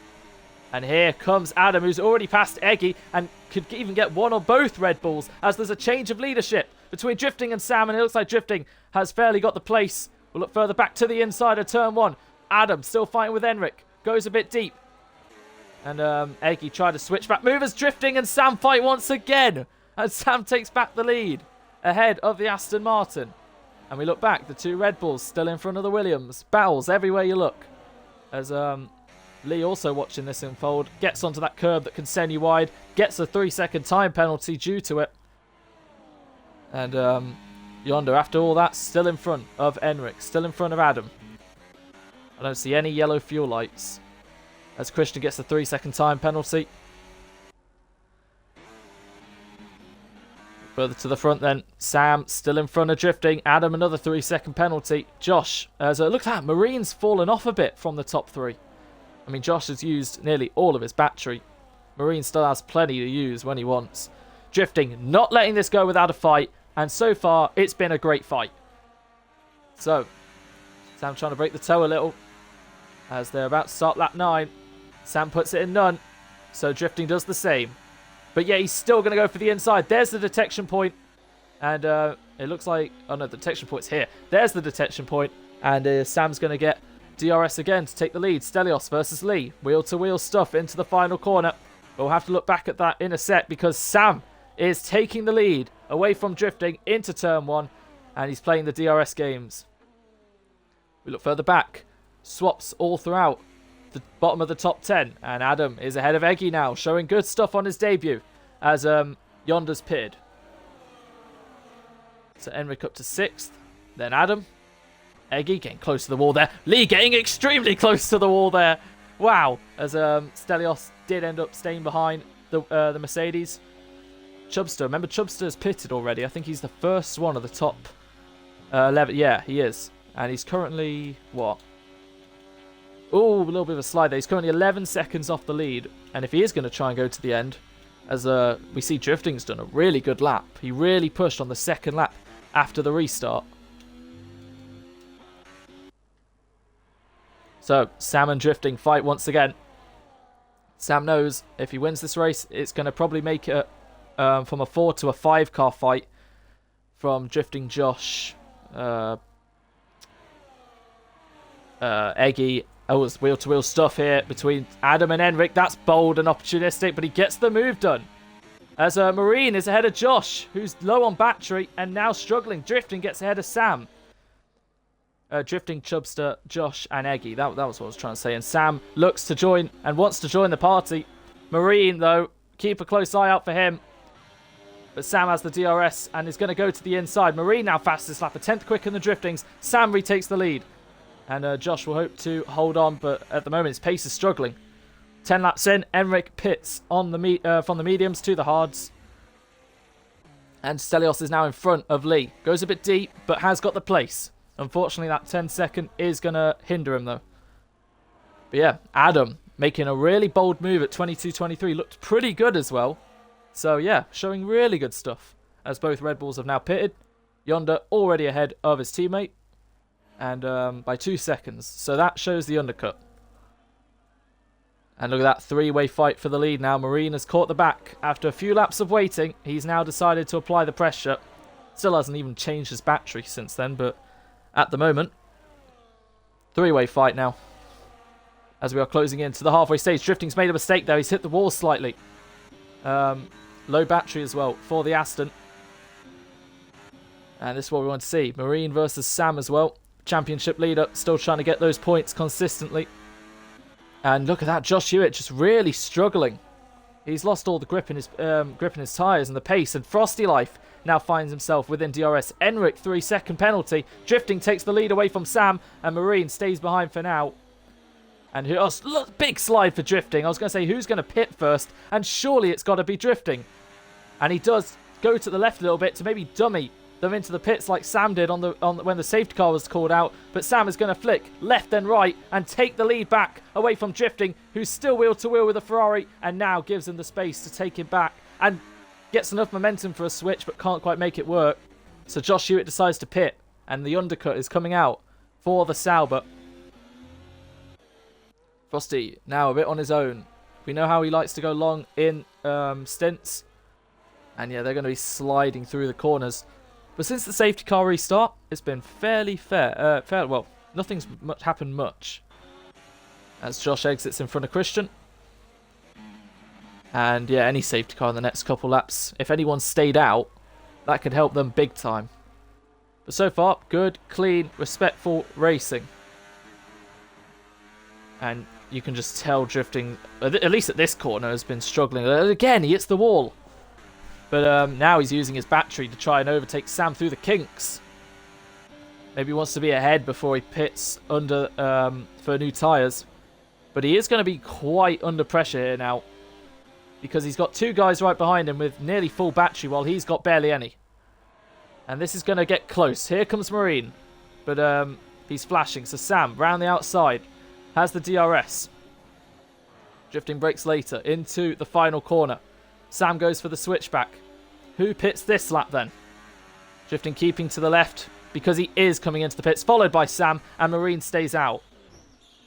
And here comes Adam, who's already passed Eggy and could even get one or both Red Bulls, as there's a change of leadership between Drifting and Sam, and it looks like Drifting has fairly got the place. We'll look further back to the inside of turn 1. Adam still fighting with Enric. Goes a bit deep. And Eggy tried to switch back. Movers Drifting and Sam fight once again. And Sam takes back the lead ahead of the Aston Martin. And we look back. The 2 Red Bulls still in front of the Williams. Battles everywhere you look. As Lee also watching this unfold. Gets onto that curb that can send you wide. Gets a 3-second time penalty due to it. And Yonder, after all that, still in front of Enric. Still in front of Adam. I don't see any yellow fuel lights, as Christian gets the 3-second time penalty. Further to the front then, Sam still in front of Drifting. Adam, another 3-second penalty. Josh, as it looks like Marine's fallen off a bit from the top 3. I mean, Josh has used nearly all of his battery. Marine still has plenty to use when he wants. Drifting, not letting this go without a fight, and so far it's been a great fight. So, Sam trying to break the toe a little, as they're about to start lap 9. Sam puts it in none, so Drifting does the same. But yeah, he's still going to go for the inside. There's the detection point, and it looks like... Oh no, the detection point's here. There's the detection point, and Sam's going to get DRS again to take the lead. Stelios versus Lee. Wheel-to-wheel stuff into the final corner. We'll have to look back at that in a set, because Sam is taking the lead away from Drifting into turn 1, and he's playing the DRS games. We look further back. Swaps all throughout the bottom of the top 10. And Adam is ahead of Eggy now, showing good stuff on his debut as Yonder's pitted. So Enric up to 6th. Then Adam. Eggy getting close to the wall there. Lee getting extremely close to the wall there. Wow. As Stelios did end up staying behind the Mercedes. Chubster. Remember, Chubster's pitted already. I think he's the first one of the top 11. Yeah, he is. And he's currently, what? Oh, a little bit of a slide there. He's currently 11 seconds off the lead. And if he is going to try and go to the end, as we see Drifting's done a really good lap. He really pushed on the second lap after the restart. So, Sam and Drifting fight once again. Sam knows if he wins this race, it's going to probably make it from a 4 to a 5 car fight from Drifting, Josh, Eggy Oh, it's wheel-to-wheel stuff here between Adam and Enric. That's bold and opportunistic, but he gets the move done. As Marine is ahead of Josh, who's low on battery and now struggling. Drifting gets ahead of Sam. Drifting, Chubster, Josh, and Eggy. That was what I was trying to say. And Sam looks to join and wants to join the party. Marine, though, keep a close eye out for him. But Sam has the DRS and is going to go to the inside. Marine now fastest lap, a tenth quicker than the Driftings. Sam retakes the lead. And Josh will hope to hold on, but at the moment his pace is struggling. 10 laps in, Enric pits on the from the mediums to the hards. And Stelios is now in front of Lee. Goes a bit deep, but has got the place. Unfortunately, that 10-second is going to hinder him, though. But yeah, Adam making a really bold move at 22.23. Looked pretty good as well. So yeah, showing really good stuff. As both Red Bulls have now pitted. Yonder already ahead of his teammate. And by 2 seconds. So that shows the undercut. And look at that three-way fight for the lead now. Marine has caught the back. After a few laps of waiting, he's now decided to apply the pressure. Still hasn't even changed his battery since then, but at the moment, three-way fight now. As we are closing in to the halfway stage. Drifting's made a mistake there. He's hit the wall slightly. Low battery as well for the Aston. And this is what we want to see. Marine versus Sam as well. Championship leader, still trying to get those points consistently. And look at that, Josh Hewitt just really struggling. He's lost all the grip in his tyres and the pace. And Frosty Life now finds himself within DRS. Enric, 3-second penalty. Drifting takes the lead away from Sam. And Marine stays behind for now. And big slide for Drifting. I was going to say, who's going to pit first? And surely it's got to be Drifting. And he does go to the left a little bit to maybe dummy them into the pits like Sam did when the safety car was called out. But Sam is going to flick left then right and take the lead back away from Drifting, who's still wheel-to-wheel with a Ferrari and now gives him the space to take him back and gets enough momentum for a switch but can't quite make it work. So Josh Hewitt decides to pit and the undercut is coming out for the Sauber. Frosty now a bit on his own. We know how he likes to go long in stints. And yeah, they're going to be sliding through the corners. But since the safety car restart, it's been fairly fair. Well, nothing's happened much. As Josh exits in front of Christian. And yeah, any safety car in the next couple laps, if anyone stayed out, that could help them big time. But so far, good, clean, respectful racing. And you can just tell Drifting, at least at this corner, has been struggling. Again, he hits the wall. But now he's using his battery to try and overtake Sam through the kinks. Maybe he wants to be ahead before he pits under for new tyres. But he is going to be quite under pressure here now. Because he's got two guys right behind him with nearly full battery while he's got barely any. And this is going to get close. Here comes Marine. But he's flashing. So Sam, round the outside, has the DRS. Drifting brakes later into the final corner. Sam goes for the switchback. Who pits this lap then? Drifting keeping to the left because he is coming into the pits, followed by Sam, and Marine stays out.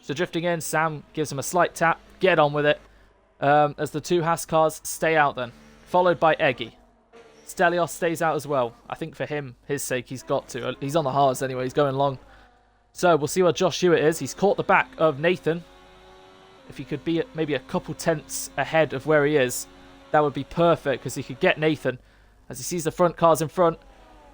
So Drifting in, Sam gives him a slight tap. Get on with it. As the two Haas cars stay out then, followed by Eggy. Stelios stays out as well. I think for him, his sake, he's got to. He's on the hards anyway, he's going long. So we'll see where Josh Hewitt is. He's caught the back of Nathan. If he could be maybe a couple tenths ahead of where he is, that would be perfect because he could get Nathan as he sees the front cars in front.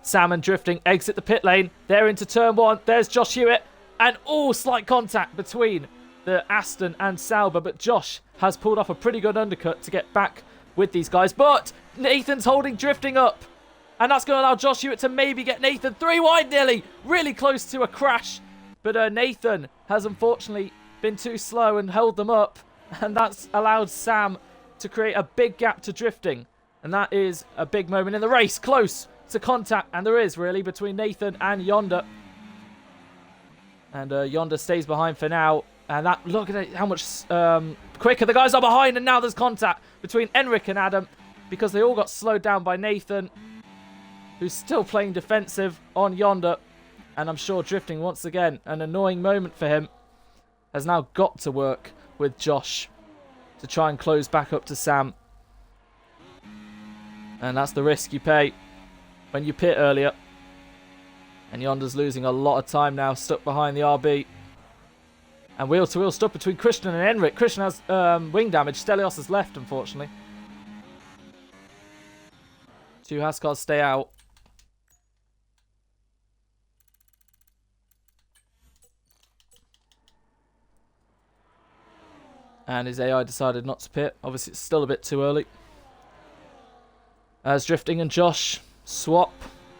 Sam and Drifting exit the pit lane. They're into turn one. There's Josh Hewitt. And slight contact between the Aston and Sauber. But Josh has pulled off a pretty good undercut to get back with these guys. But Nathan's holding Drifting up. And that's going to allow Josh Hewitt to maybe get Nathan 3 wide nearly. Really close to a crash. But Nathan has unfortunately been too slow and held them up. And that's allowed Sam to create a big gap to Drifting. And that is a big moment in the race. Close to contact. And there is really between Nathan and Yonder. And Yonder stays behind for now. And look at how much quicker the guys are behind. And now there's contact between Enric and Adam. Because they all got slowed down by Nathan. Who's still playing defensive on Yonder. And I'm sure Drifting, once again, an annoying moment for him, has now got to work with Josh to try and close back up to Sam. And that's the risk you pay when you pit earlier. And Yonder's losing a lot of time now, stuck behind the RB. And wheel-to-wheel stuff between Christian and Enric. Christian has wing damage. Stelios has left, unfortunately. 2 Hascars stay out. And his AI decided not to pit. Obviously, it's still a bit too early. As Drifting and Josh swap.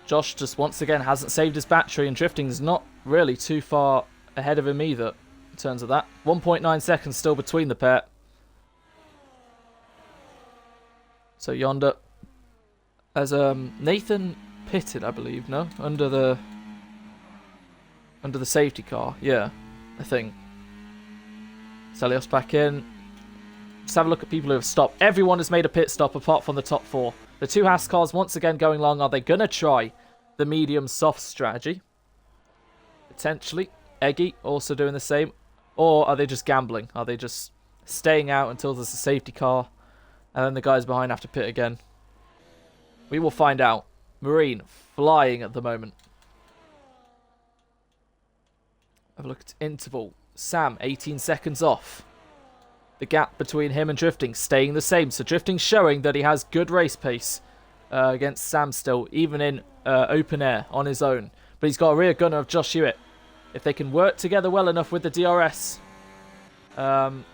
Josh just once again hasn't saved his battery, and Drifting's not really too far ahead of him either in terms of that. 1.9 seconds still between the pair. So yonder, as Nathan pitted, I believe, no? Under the safety car, yeah, I think. Stelios back in. Let's have a look at people who have stopped. Everyone has made a pit stop apart from the top 4. The 2 Hascars once again going long. Are they going to try the medium soft strategy? Potentially. Eggy also doing the same. Or are they just gambling? Are they just staying out until there's a safety car and then the guys behind have to pit again? We will find out. Marine flying at the moment. Have a look at interval. Sam, 18 seconds off. The gap between him and Drifting staying the same. So Drifting showing that he has good race pace against Sam still, even in open air on his own. But he's got a rear gunner of Josh Hewitt. If they can work together well enough with the DRS,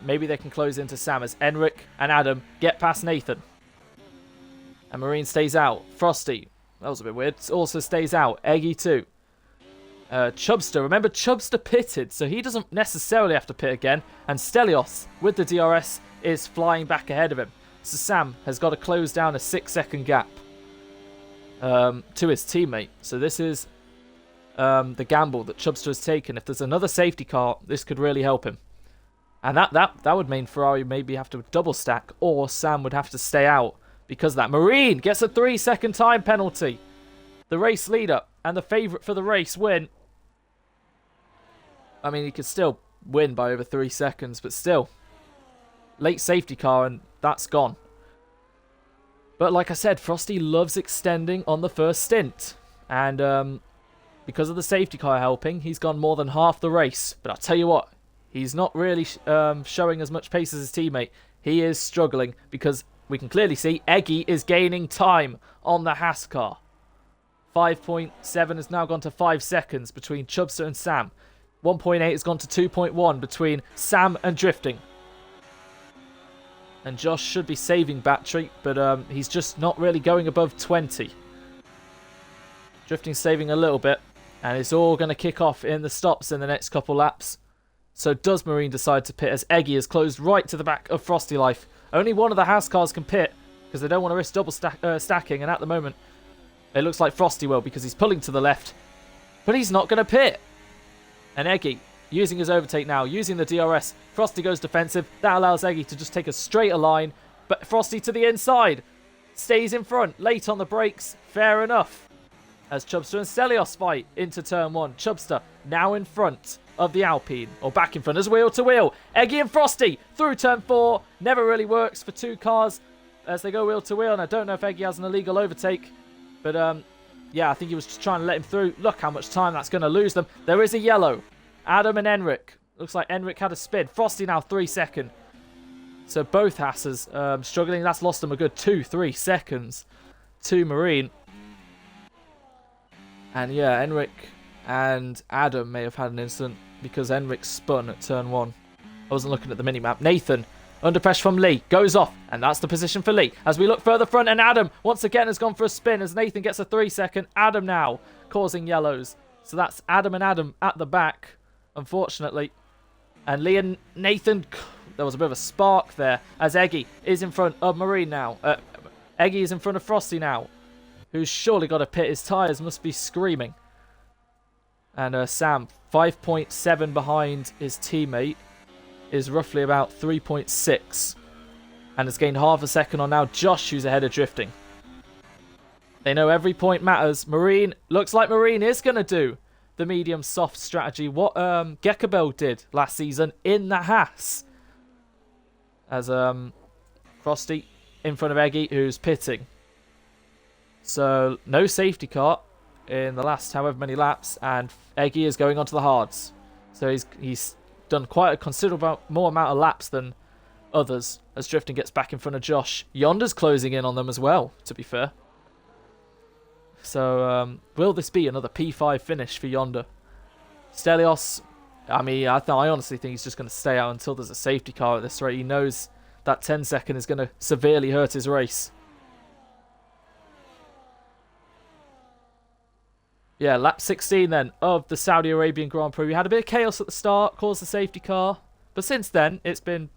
maybe they can close into Sam as Enric and Adam get past Nathan. And Marine stays out. Frosty, that was a bit weird, also stays out. Eggy too. Chubster, remember Chubster pitted, so he doesn't necessarily have to pit again. And Stelios, with the DRS, is flying back ahead of him. So Sam has got to close down a 6-second gap to his teammate. So this is the gamble that Chubster has taken. If there's another safety car, this could really help him. And that would mean Ferrari maybe have to double stack, or Sam would have to stay out because of that. Marine gets a 3-second time penalty. The race leader and the favourite for the race win. I mean, he could still win by over 3 seconds, but still. Late safety car, and that's gone. But like I said, Frosty loves extending on the first stint. And because of the safety car helping, he's gone more than half the race. But I'll tell you what, he's not really showing as much pace as his teammate. He is struggling because we can clearly see Eggy is gaining time on the Haas car. 5.7 has now gone to 5 seconds between Chubster and Sam. 1.8 has gone to 2.1 between Sam and Drifting. And Josh should be saving battery, but he's just not really going above 20. Drifting saving a little bit, and it's all going to kick off in the stops in the next couple laps. So does Marine decide to pit as Eggy is closed right to the back of Frosty Life. Only one of the Haas cars can pit because they don't want to risk double stacking, and at the moment it looks like Frosty will because he's pulling to the left, but he's not going to pit. And Eggy, using his overtake now, using the DRS. Frosty goes defensive. That allows Eggy to just take a straighter line. But Frosty to the inside. Stays in front. Late on the brakes. Fair enough. As Chubster and Stelios fight into turn 1. Chubster now in front of the Alpine. Or back in front as wheel to wheel. Eggy and Frosty through turn 4. Never really works for 2 cars as they go wheel to wheel. And I don't know if Eggy has an illegal overtake. But yeah, I think he was just trying to let him through. Look how much time that's going to lose them. There is a yellow. Adam and Enric. Looks like Enric had a spin. Frosty now 3 seconds. So both Hasses struggling. That's lost them a good 2-3 seconds to Marine. And yeah, Enric and Adam may have had an incident because Enric spun at turn 1. I wasn't looking at the minimap. Nathan, under pressure from Lee, goes off. And that's the position for Lee. As we look further front, and Adam once again has gone for a spin as Nathan gets a 3 second. Adam now causing yellows. So that's Adam and Adam at the back, unfortunately. And Lee and Nathan, there was a bit of a spark there as Eggy is in front of Marine now. Eggy is in front of Frosty now, who's surely got to pit. His tyres must be screaming. And Sam, 5.7 behind his teammate, is roughly about 3.6. And has gained half a second on now Josh, who's ahead of Drifting. They know every point matters. Marine, looks like Marine is going to do the medium soft strategy. What Gekabel did last season in the Haas. As Frosty in front of Eggy, who's pitting. So no safety car in the last however many laps, and Eggy is going onto the hards. So he's done quite a considerable more amount of laps than others as Drifting gets back in front of Josh. Yonder's closing in on them as well, to be fair. So, will this be another P5 finish for Yonder? Stelios, I mean, I honestly think he's just going to stay out until there's a safety car at this rate. He knows that 10 second is going to severely hurt his race. Yeah, lap 16 then of the Saudi Arabian Grand Prix. We had a bit of chaos at the start, caused the safety car. But since then, it's been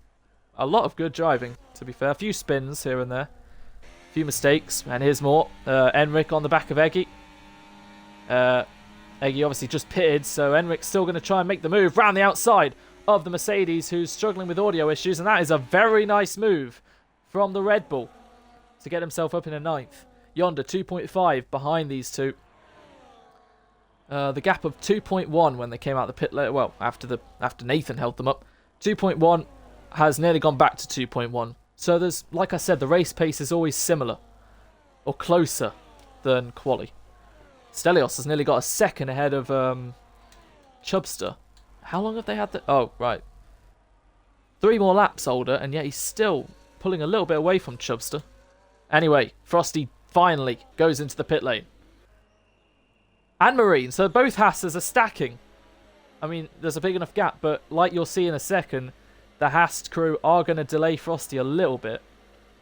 a lot of good driving, to be fair. A few spins here and there. A few mistakes. And here's more. Enric on the back of Eggy. Eggy obviously just pitted, so Enric's still going to try and make the move round the outside of the Mercedes, who's struggling with audio issues. And that is a very nice move from the Red Bull to get himself up in a 9th. Yonder 2.5 behind these two. The gap of 2.1 when they came out the pit lane, well, after Nathan held them up, 2.1 has nearly gone back to 2.1. So there's, like I said, the race pace is always similar or closer than quali. Stelios has nearly got a second ahead of Chubster. How long have they had that? Oh, right. 3 more laps older, and yet he's still pulling a little bit away from Chubster. Anyway, Frosty finally goes into the pit lane. And Marine, so both Haas's are stacking. I mean, there's a big enough gap, but like you'll see in a second, the Haas crew are going to delay Frosty a little bit,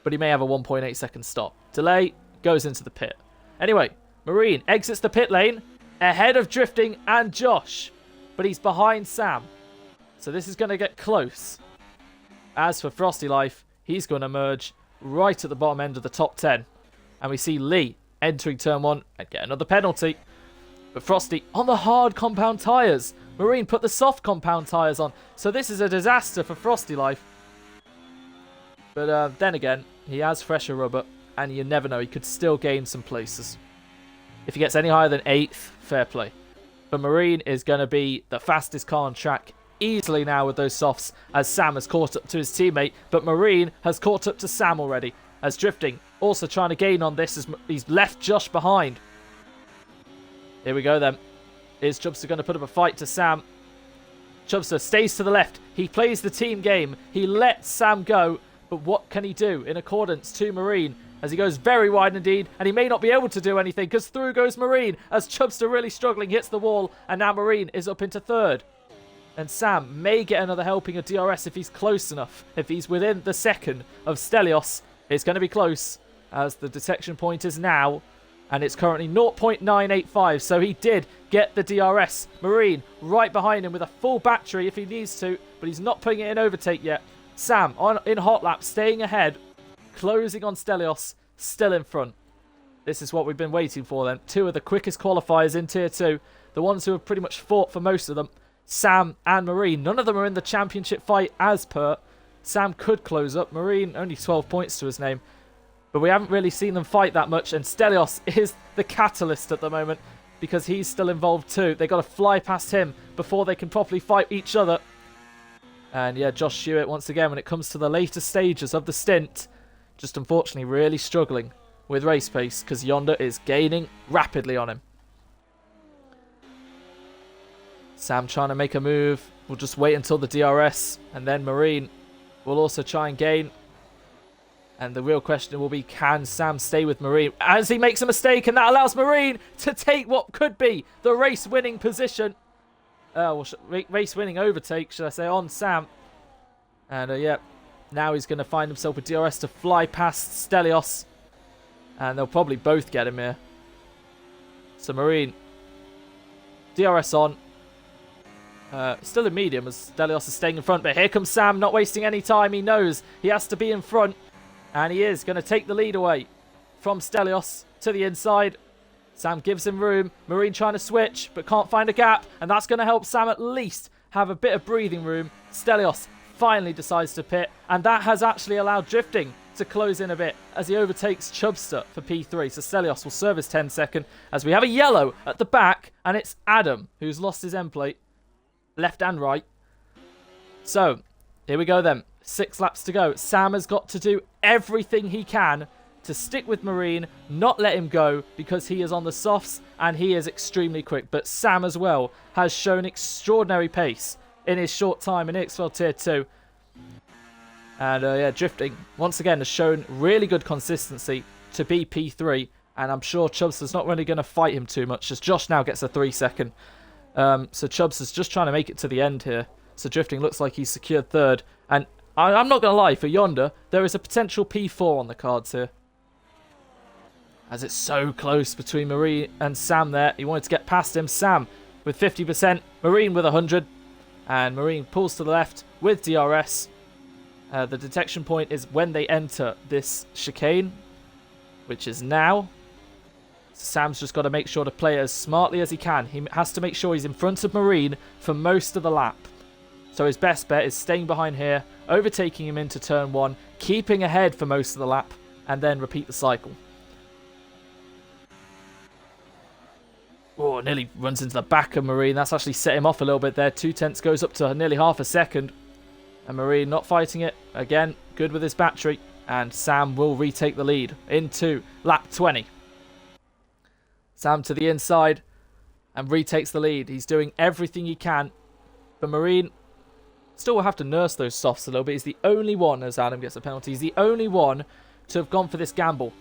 but he may have a 1.8 second stop. Delay, goes into the pit. Anyway, Marine exits the pit lane ahead of Drifting and Josh, but he's behind Sam. So this is going to get close. As for Frosty Life, he's going to merge right at the bottom end of the top 10. And we see Lee entering turn 1 and get another penalty. But Frosty on the hard compound tyres. Marine put the soft compound tyres on. So this is a disaster for Frosty Life. But then again, he has fresher rubber. And you never know, he could still gain some places. If he gets any higher than 8th, fair play. But Marine is going to be the fastest car on track easily now with those softs. As Sam has caught up to his teammate. But Marine has caught up to Sam already. As Drifting also trying to gain on this as he's left Josh behind. Here we go then. Is Chubster going to put up a fight to Sam? Chubster stays to the left. He plays the team game. He lets Sam go. But what can he do in accordance to Marine? As he goes very wide indeed. And he may not be able to do anything because through goes Marine. As Chubster really struggling hits the wall. And now Marine is up into 3rd. And Sam may get another helping of DRS if he's close enough. If he's within the second of Stelios. It's going to be close. As the detection point is now. And it's currently 0.985, so he did get the DRS. Marine right behind him with a full battery if he needs to, but he's not putting it in overtake yet. Sam in hot lap, staying ahead, closing on Stelios, still in front. This is what we've been waiting for then. 2 of the quickest qualifiers in Tier 2, the ones who have pretty much fought for most of them. Sam and Marine, none of them are in the championship fight as per. Sam could close up. Marine, only 12 points to his name. But we haven't really seen them fight that much. And Stelios is the catalyst at the moment because he's still involved too. They've got to fly past him before they can properly fight each other. And yeah, Josh Stewart, once again, when it comes to the later stages of the stint, just unfortunately really struggling with race pace because Yonder is gaining rapidly on him. Sam trying to make a move. We'll just wait until the DRS. And then Marine will also try and gain. And the real question will be, can Sam stay with Marine? As he makes a mistake, and that allows Marine to take what could be the race-winning position. Race-winning overtake, should I say, on Sam. And yeah, now he's going to find himself with DRS to fly past Stelios. And they'll probably both get him here. So Marine, DRS on. Still in medium as Stelios is staying in front. But here comes Sam, not wasting any time. He knows he has to be in front. And he is going to take the lead away from Stelios to the inside. Sam gives him room. Marine trying to switch, but can't find a gap. And that's going to help Sam at least have a bit of breathing room. Stelios finally decides to pit. And that has actually allowed Drifting to close in a bit as he overtakes Chubster for P3. So Stelios will serve his 10 second as we have a yellow at the back. And it's Adam who's lost his end plate. Left and right. So, here we go then. 6 laps to go. Sam has got to do everything he can to stick with Marine, not let him go because he is on the softs and he is extremely quick. But Sam as well has shown extraordinary pace in his short time in EXFL Tier 2. And yeah, Drifting, once again, has shown really good consistency to be P3. And I'm sure Chubbster's not really going to fight him too much, as Josh now gets a 3-second. So Chubbster's just trying to make it to the end here. So Drifting looks like he's secured third. And I'm not going to lie, for Yonder, there is a potential P4 on the cards here. As it's so close between Marine and Sam there. He wanted to get past him. Sam with 50%, Marine with 100. And Marine pulls to the left with DRS. The detection point is when they enter this chicane, which is now. So Sam's just got to make sure to play it as smartly as he can. He has to make sure he's in front of Marine for most of the lap. So his best bet is staying behind here, overtaking him into turn 1, keeping ahead for most of the lap, and then repeat the cycle. Oh, nearly runs into the back of Marine. That's actually set him off a little bit there. 2/10 goes up to nearly half a second. And Marine not fighting it. Again, good with his battery. And Sam will retake the lead into lap 20. Sam to the inside and retakes the lead. He's doing everything he can. But Marine still will have to nurse those softs a little bit. He's the only one, as Adam gets a penalty, he's the only one to have gone for this gamble.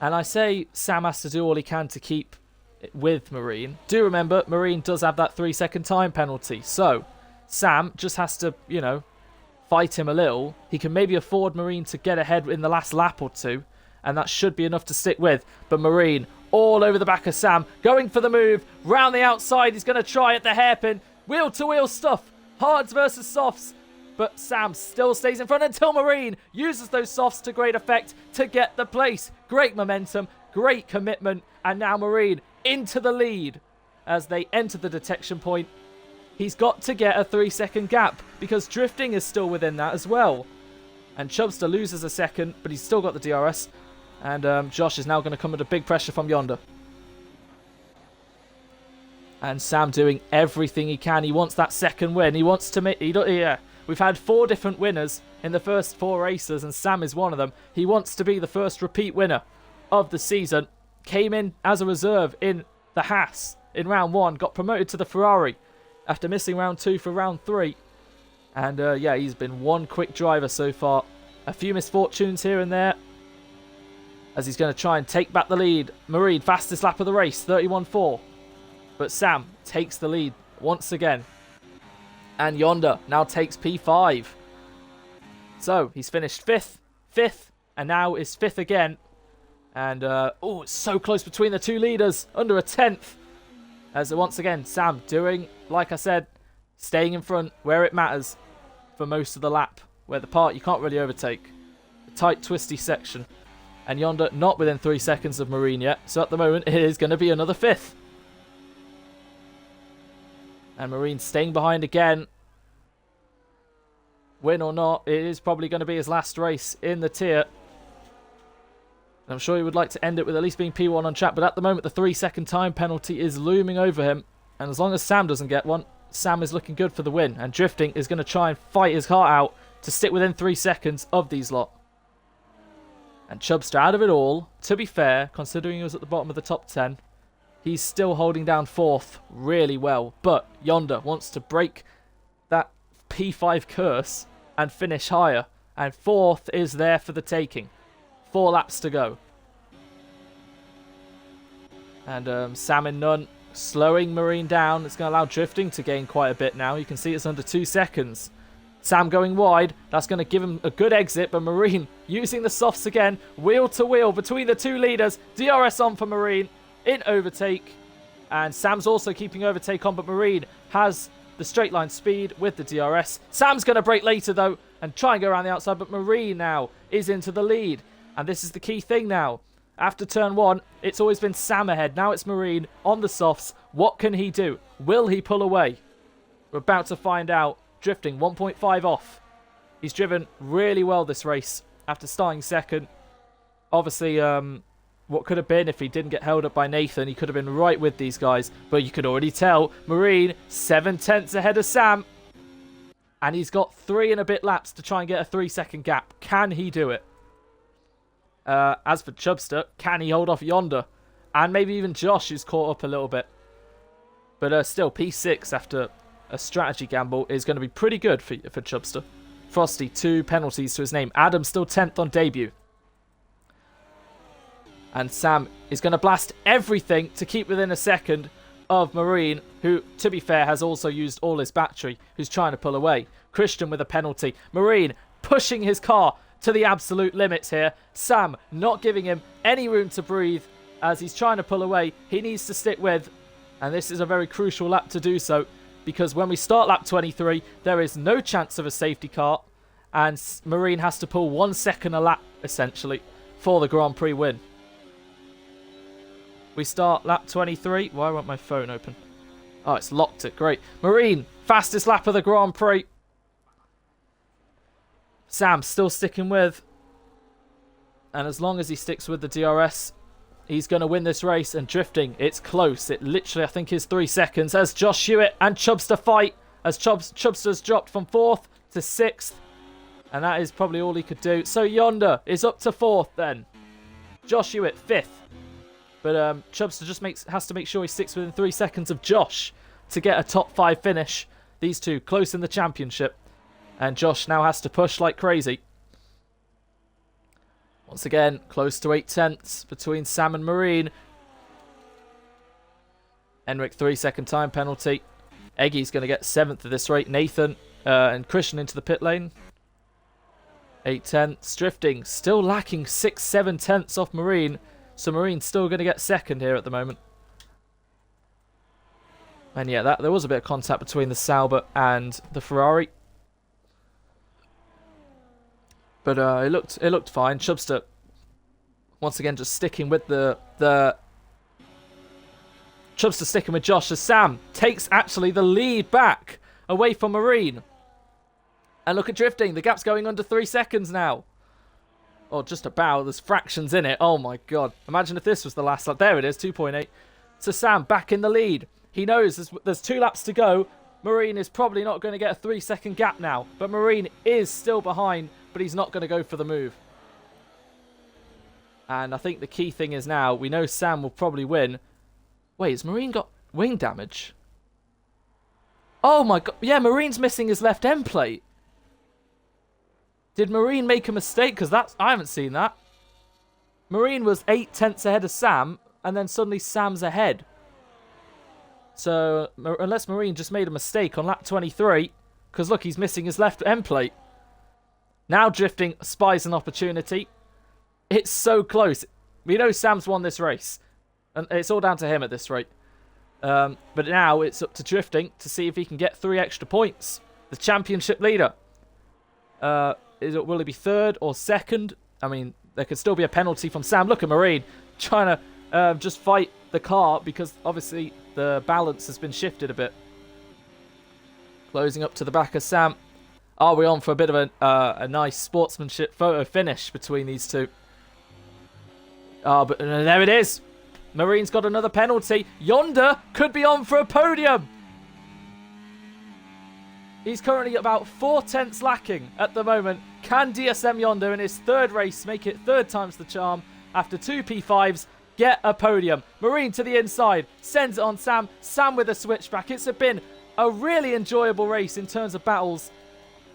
And I say Sam has to do all he can to keep it with Marine. Do remember, Marine does have that 3-second time penalty. So Sam just has to, you know, fight him a little. He can maybe afford Marine to get ahead in the last lap or two. And that should be enough to stick with. But Marine all over the back of Sam, going for the move, round the outside, he's going to try at the hairpin, wheel-to-wheel stuff, hards versus softs, but Sam still stays in front until Marine uses those softs to great effect to get the place. Great momentum, great commitment, and now Marine into the lead as they enter the detection point. He's got to get a 3-second gap because Drifting is still within that as well. And Chubster loses a second, but he's still got the DRS. And Josh is now going to come under big pressure from Yonder. And Sam doing everything he can. He wants that second win. He wants to make... Yeah, we've had 4 different winners in the first 4 races, and Sam is one of them. He wants to be the first repeat winner of the season. Came in as a reserve in the Haas in round 1. Got promoted to the Ferrari after missing round 2 for round 3. And yeah, he's been one quick driver so far. A few misfortunes here and there, as he's going to try and take back the lead. Marine, fastest lap of the race, 31.4. But Sam takes the lead once again. And Yonder now takes P5. So, he's finished 5th, and now is 5th again. And, oh, it's so close between the 2 leaders, under a 10th. As once again, Sam doing, like I said, staying in front where it matters for most of the lap. Where the part you can't really overtake. A tight, twisty section. And Yonder not within 3 seconds of Marine yet. So at the moment, it is going to be another 5th. And Marine staying behind again. Win or not, it is probably going to be his last race in the tier. And I'm sure he would like to end it with at least being P1 on track. But at the moment, the 3-second time penalty is looming over him. And as long as Sam doesn't get one, Sam is looking good for the win. And Drifting is going to try and fight his heart out to stick within 3 seconds of these lot. And Chubster out of it all, to be fair, considering he was at the bottom of the top 10, he's still holding down 4th really well. But Yonder wants to break that P5 curse and finish higher. And 4th is there for the taking. 4 laps to go. And Sam in none, slowing Marine down. It's going to allow Drifting to gain quite a bit now. You can see it's under 2 seconds. Sam going wide. That's going to give him a good exit. But Marine using the softs again. Wheel to wheel between the 2 leaders. DRS on for Marine in overtake. And Sam's also keeping overtake on. But Marine has the straight line speed with the DRS. Sam's going to brake later though and try and go around the outside. But Marine now is into the lead. And this is the key thing now. After turn 1, it's always been Sam ahead. Now it's Marine on the softs. What can he do? Will he pull away? We're about to find out. Drifting 1.5 off. He's driven really well this race after starting second. Obviously, what could have been if he didn't get held up by Nathan, he could have been right with these guys. But you could already tell Marine 7/10 ahead of Sam. And he's got 3 and a bit laps to try and get a 3-second gap. Can he do it? As for Chubster, can he hold off Yonder? And maybe even Josh, who's caught up a little bit. But still, P6 after a strategy gamble is going to be pretty good for Chubster. Frosty, 2 penalties to his name. Adam still 10th on debut. And Sam is going to blast everything to keep within a second of Marine, who, to be fair, has also used all his battery, who's trying to pull away. Christian with a penalty. Marine pushing his car to the absolute limits here. Sam not giving him any room to breathe as he's trying to pull away. He needs to stick with, and this is a very crucial lap to do so, because when we start lap 23, there is no chance of a safety car, and Marine has to pull 1 second a lap, essentially, for the Grand Prix win. We start lap 23. Why won't my phone open? Oh, it's locked it. Great. Marine, fastest lap of the Grand Prix. Sam still sticking with. And as long as he sticks with the DRS, he's going to win this race. And drifting, it's close. It literally, I think, is 3 seconds as Josh Hewitt and Chubster fight. As Chubster's dropped from 4th to 6th. And that is probably all he could do. So Yonder is up to 4th then. Josh Hewitt, 5th. But Chubster just has to make sure he sticks within 3 seconds of Josh to get a top 5 finish. These two close in the championship. And Josh now has to push like crazy. Once again, close to 8/10 between Sam and Marine. Enric, 3 second time penalty. Eggy's going to get 7th of this rate. Nathan and Christian into the pit lane. 8/10. Drifting, still lacking 6-7 tenths off Marine. So Marine's still going to get 2nd here at the moment. And yeah, there was a bit of contact between the Sauber and the Ferrari. But it looked fine. Chubster, once again, just sticking with the Chubster sticking with Josh as Sam takes actually the lead back away from Marine. And look at drifting. The gap's going under 3 seconds now. Or just about. There's fractions in it. Oh my god. Imagine if this was the last lap. There it is, 2.8. So Sam back in the lead. He knows there's 2 laps to go. Marine is probably not going to get a 3 second gap now. But Marine is still behind, but he's not going to go for the move. And I think the key thing is now, we know Sam will probably win. Wait, has Marine got wing damage? Oh my god. Yeah, Marine's missing his left end plate. Did Marine make a mistake? Because I haven't seen that. Marine was 8/10 ahead of Sam, and then suddenly Sam's ahead. So, unless Marine just made a mistake on lap 23, because look, he's missing his left end plate. Now drifting spies an opportunity. It's so close. We know Sam's won this race, and it's all down to him at this rate. But now it's up to drifting to see if he can get 3 extra points. The championship leader. Will he be 3rd or 2nd? I mean, there could still be a penalty from Sam. Look at Marine trying to just fight the car because obviously the balance has been shifted a bit. Closing up to the back of Sam. Are we on for a bit of a nice sportsmanship photo finish between these two? But there it is. Marine's got another penalty. Yonder could be on for a podium. He's currently about 4 tenths lacking at the moment. Can DSM Yonder in his 3rd race make it 3rd time's the charm after 2 P5s get a podium? Marine to the inside, sends it on Sam. Sam with a switchback. It's been a really enjoyable race in terms of battles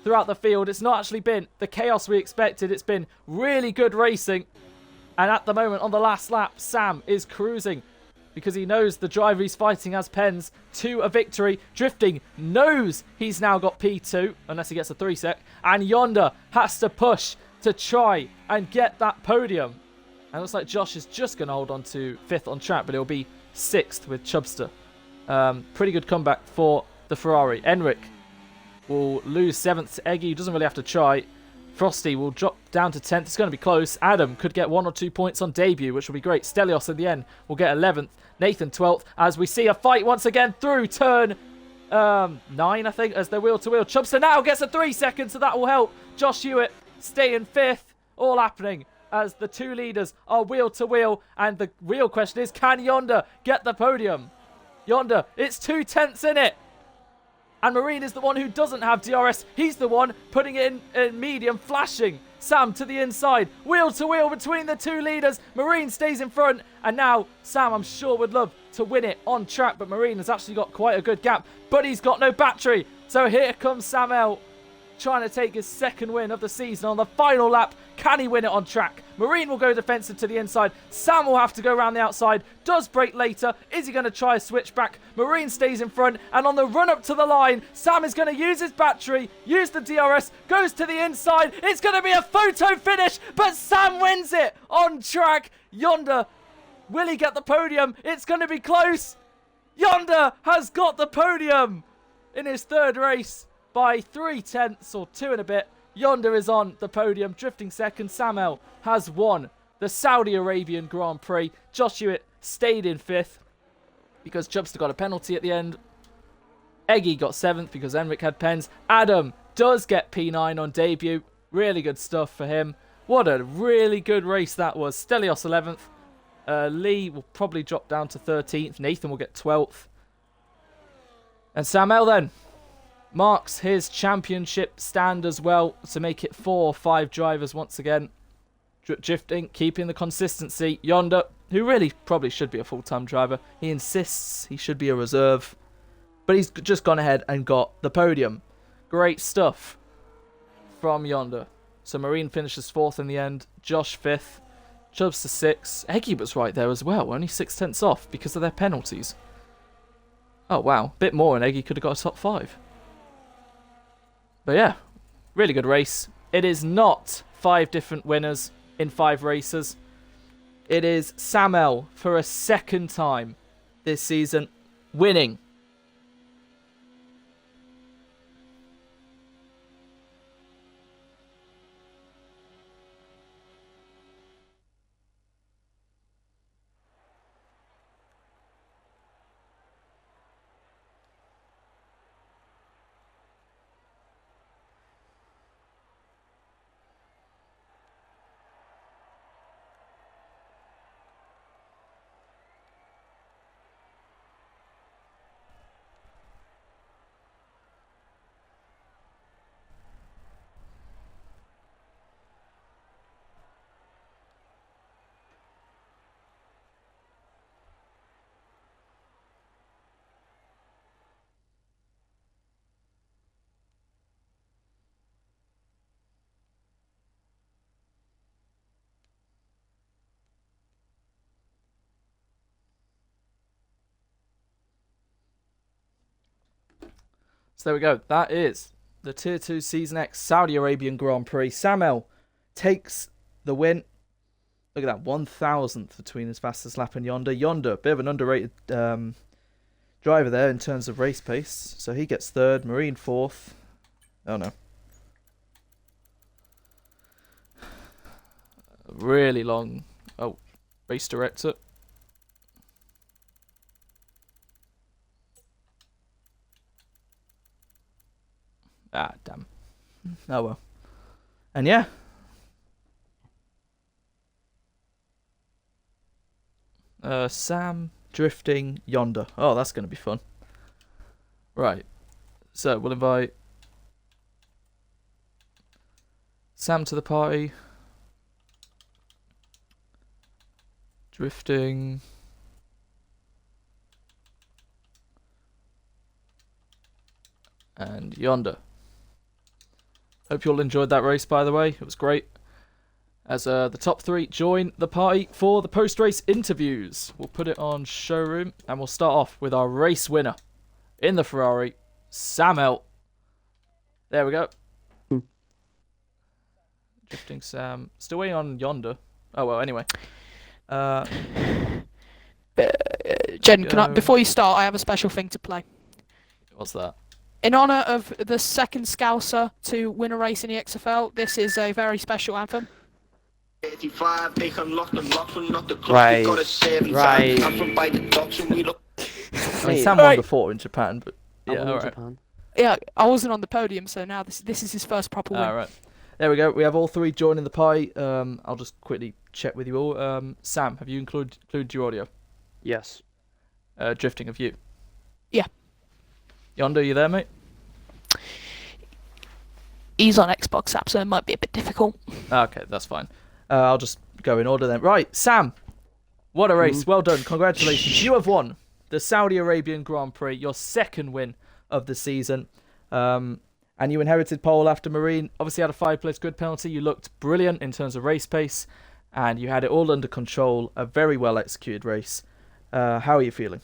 throughout the field. It's not actually been the chaos we expected. It's been really good racing. And at the moment, on the last lap, Sam is cruising because he knows the driver he's fighting has pens to a victory. Drifting knows he's now got P2, unless he gets a 3 sec. And Yonder has to push to try and get that podium. And it looks like Josh is just going to hold on to 5th on track, but it'll be 6th with Chubster. Pretty good comeback for the Ferrari. Enric will lose 7th to Eggy. He doesn't really have to try. Frosty will drop down to 10th. It's going to be close. Adam could get 1 or 2 points on debut, which will be great. Stelios in the end will get 11th. Nathan 12th, as we see a fight once again through turn 9, I think, as they're wheel-to-wheel. Chubster now gets a 3 seconds, so that will help. Josh Hewitt staying 5th. All happening as the 2 leaders are wheel-to-wheel. And the real question is, can Yonder get the podium? Yonder, it's 2 tenths in it. And Marine is the one who doesn't have DRS. He's the one putting it in medium, flashing. Sam to the inside, wheel to wheel between the two leaders. Marine stays in front, and now Sam, I'm sure, would love to win it on track, but Marine has actually got quite a good gap, but he's got no battery. So here comes Sam L, trying to take his second win of the season on the final lap. Can he win it on track? Marine will go defensive to the inside. Sam will have to go around the outside. Does brake later. Is he going to try a switch back? Marine stays in front. And on the run up to the line, Sam is going to use his battery, use the DRS, goes to the inside. It's going to be a photo finish, but Sam wins it on track. Yonder, will he get the podium? It's going to be close. Yonder has got the podium in his third race by 3/10 or 2 and a bit. Yonder is on the podium, drifting second. Sam L has won the Saudi Arabian Grand Prix. Josh Hewitt stayed in 5th because Chubster got a penalty at the end. Eggy got 7th because Enric had pens. Adam does get P9 on debut. Really good stuff for him. What a really good race that was. Stelios 11th. Lee will probably drop down to 13th. Nathan will get 12th. And Sam L then marks his championship stand as well to make it 4 or 5 drivers once again. Drifting, keeping the consistency. Yonder, who really probably should be a full-time driver. He insists he should be a reserve. But he's just gone ahead and got the podium. Great stuff from Yonder. So Marine finishes 4th in the end. Josh 5th. Chubbs to 6th. Eggy was right there as well. Only 6/10 off because of their penalties. Oh, wow. Bit more and Eggy could have got a top 5. But yeah, really good race. It is not 5 different winners in 5 races. It is Sam L for a second time this season winning. So there we go. That is the Tier 2 Season X Saudi Arabian Grand Prix. Sam L takes the win. Look at that, 1,000th between his fastest lap and Yonder. Yonder, a bit of an underrated driver there in terms of race pace. So he gets 3rd, Marine 4th. Oh no. Really long. Oh, race director. Ah, damn. Oh well. And yeah. Sam drifting Yonder. Oh, that's going to be fun. Right. So we'll invite Sam to the party. Drifting. And Yonder. Hope you all enjoyed that race, by the way. It was great. As the top 3 join the party for the post-race interviews. We'll put it on showroom, and we'll start off with our race winner in the Ferrari, Sam L. There we go. Drifting Sam. Still waiting on Yonder. Oh, well, anyway. Jen, before you start, I have a special thing to play. What's that? In honour of the second Scouser to win a race in the EXFL, this is a very special anthem. Right. I mean, Sam won before in Japan, but yeah, alright. Yeah, I wasn't on the podium, so now this is his first proper win. Alright. There we go. We have all 3 joining the party. I'll just quickly check with you all. Sam, have you included your audio? Yes. Drifting, have you? Yeah. Yonder, you there, mate? He's on Xbox app, so it might be a bit difficult. Okay, that's fine. I'll just go in order then. Right, Sam. What a race. Well done. Congratulations. You have won the Saudi Arabian Grand Prix, your second win of the season. And you inherited pole after Marine. Obviously had a 5-place grid penalty. You looked brilliant in terms of race pace. And you had it all under control. A very well executed race. How are you feeling?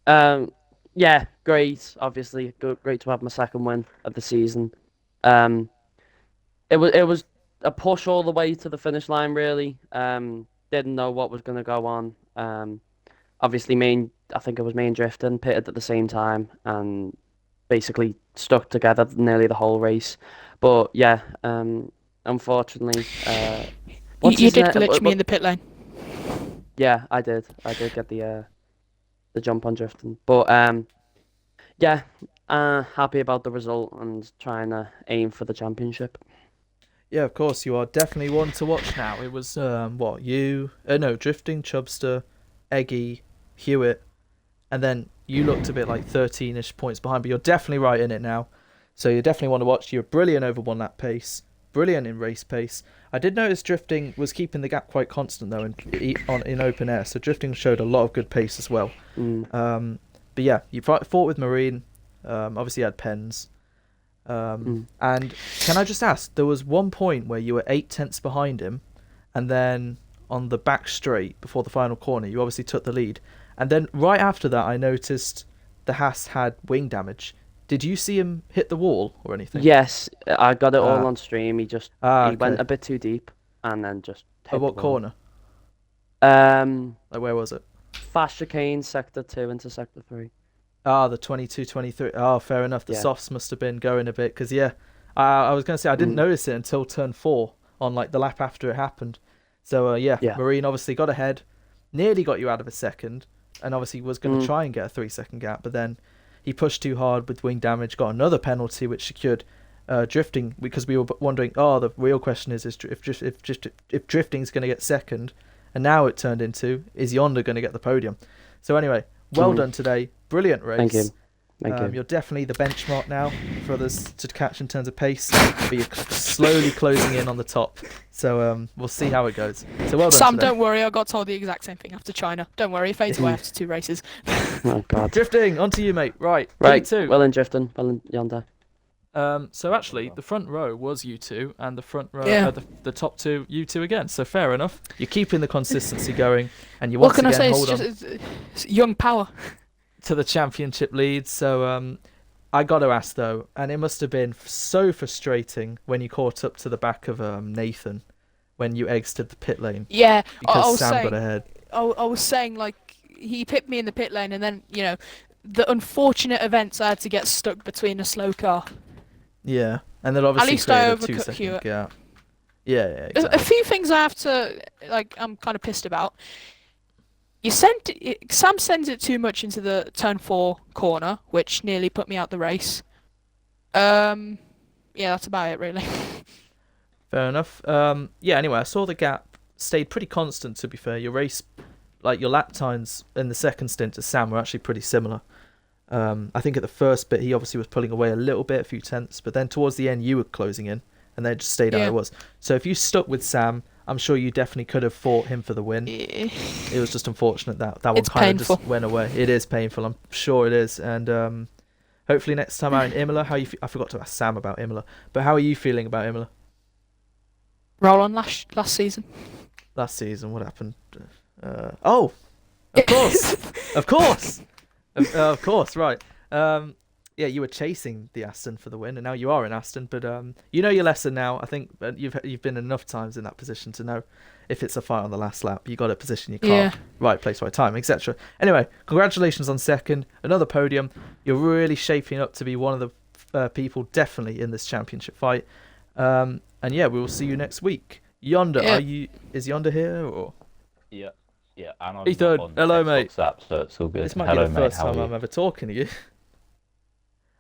Yeah, great. Obviously, great to have my second win of the season. It was a push all the way to the finish line. Really, didn't know what was going to go on. Obviously, I think it was me and Drifting pitted at the same time and basically stuck together nearly the whole race. But yeah, unfortunately, You did glitch me in the pit lane. Yeah, I did. I did get the jump on Drifting, but yeah, happy about the result and trying to aim for the championship. Yeah, of course, you are definitely one to watch now. It was, Drifting, Chubster, Eggy, Hewitt, and then you looked a bit like 13-ish points behind, but you're definitely right in it now. So you definitely want to watch. You're brilliant over 1 lap pace, brilliant in race pace. I did notice Drifting was keeping the gap quite constant, though, in open air, so Drifting showed a lot of good pace as well. But yeah, you fought with Marine, obviously you had Pens. And can I just ask, there was one point where you were 8/10 behind him, and then on the back straight before the final corner, you obviously took the lead. And then right after that, I noticed the Haas had wing damage. Did you see him hit the wall or anything? Yes, I got it all on stream. He went a bit too deep and then just hit what the wall. corner? Like where was it? Fast chicane, sector 2 into sector 3. The 22, 23. Oh, fair enough. The softs must have been going a bit because I was going to say I didn't notice it until turn 4 on like the lap after it happened. So Marine obviously got ahead, nearly got you out of a second, and obviously was going to try and get a 3-second gap, but then he pushed too hard with wing damage, got another penalty which secured Drifting, because we were wondering, the real question is if Drifting's going to get second, and now it turned into, is Yonder going to get the podium? So anyway, well done today. Brilliant race. Thank you. Thank you. You're definitely the benchmark now for others to catch in terms of pace, but you're slowly closing in on the top. So we'll see how it goes. So well done Sam, today. don't worry, I got told the exact same thing after China. Don't worry, it fades away after 2 races. Oh God. Drifting, onto you, mate. Right. T2. Well in Drifting, well in Yonder. So actually, the front row was you two, and the front row, the top two, you two again. So fair enough. You're keeping the consistency going, and you once again hold on. It's young power to the championship lead. So I got to ask though, and it must have been so frustrating when you caught up to the back of Nathan when you exited the pit lane. Yeah, because Sam got ahead. I was saying, like, he picked me in the pit lane, and then the unfortunate events I had to get stuck between a slow car. Yeah, and then obviously at least I created a overcut 2-second Hewitt. gap. Yeah, exactly. A few things I have to, I'm kind of pissed about. Sam sends it too much into the turn 4 corner, which nearly put me out the race. Yeah, that's about it, really. Fair enough. Anyway, I saw the gap stayed pretty constant, to be fair. Your race, like your lap times in the second stint to Sam were actually pretty similar. I think at the first bit, he obviously was pulling away a little bit, a few tenths, but then towards the end, you were closing in, and then it just stayed how it was. So if you stuck with Sam, I'm sure you definitely could have fought him for the win. It was just unfortunate that one kind of just went away. It is painful, I'm sure it is. And hopefully next time out in Imola, I forgot to ask Sam about Imola, but how are you feeling about Imola? Roll on last season. Last season, what happened? Of course! Of course! Of course, right. You were chasing the Aston for the win, and now you are in Aston. But you know your lesson now. I think you've been enough times in that position to know if it's a fight on the last lap, you got to position your car right place, right time, etc. Anyway, congratulations on second, another podium. You're really shaping up to be one of the people definitely in this championship fight. And we will see you next week. Yonder, is Yonder here or? Yeah. Yeah, and I'm Ethan, on hello, Xbox mate. App, so it's all good. This might hello, be the first time I'm ever talking to you.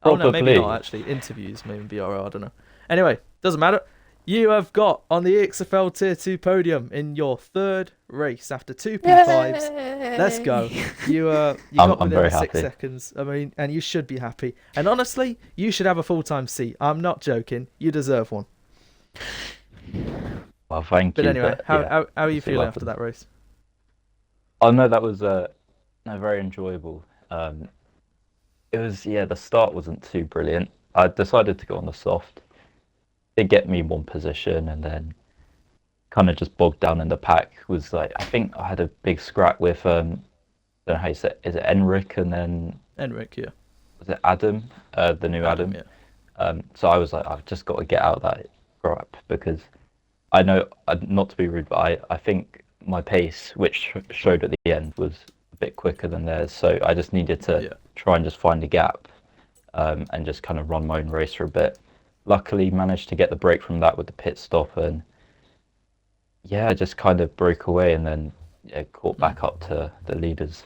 Oh no, maybe not actually. Interviews maybe be alright. I don't know. Anyway, doesn't matter. You have got on the EXFL Tier 2 podium in your third race after two P5s. Let's go. You got I'm within very the 6 happy. seconds. I mean, and you should be happy. And honestly, you should have a full-time seat. I'm not joking. You deserve one. Well, thank But you. anyway, but, how yeah, how are you we'll see feeling what after happens. that race? Oh no, that was no, very enjoyable. It was, yeah, the start wasn't too brilliant. I decided to go on the soft. It get me one position, and then kind of just bogged down in the pack. Was like, I think I had a big scrap with I don't know how you say it. Is it Enric and then Enric, yeah. was it Adam, the new Adam? Yeah. So I was like, I've just got to get out of that scrap because I know, not to be rude, but I think my pace, which showed at the end, was a bit quicker than theirs. So I just needed to Yeah. try and just find a gap, and just kind of run my own race for a bit. Luckily, managed to get the break from that with the pit stop, and yeah, I just kind of broke away and then caught back up to the leaders.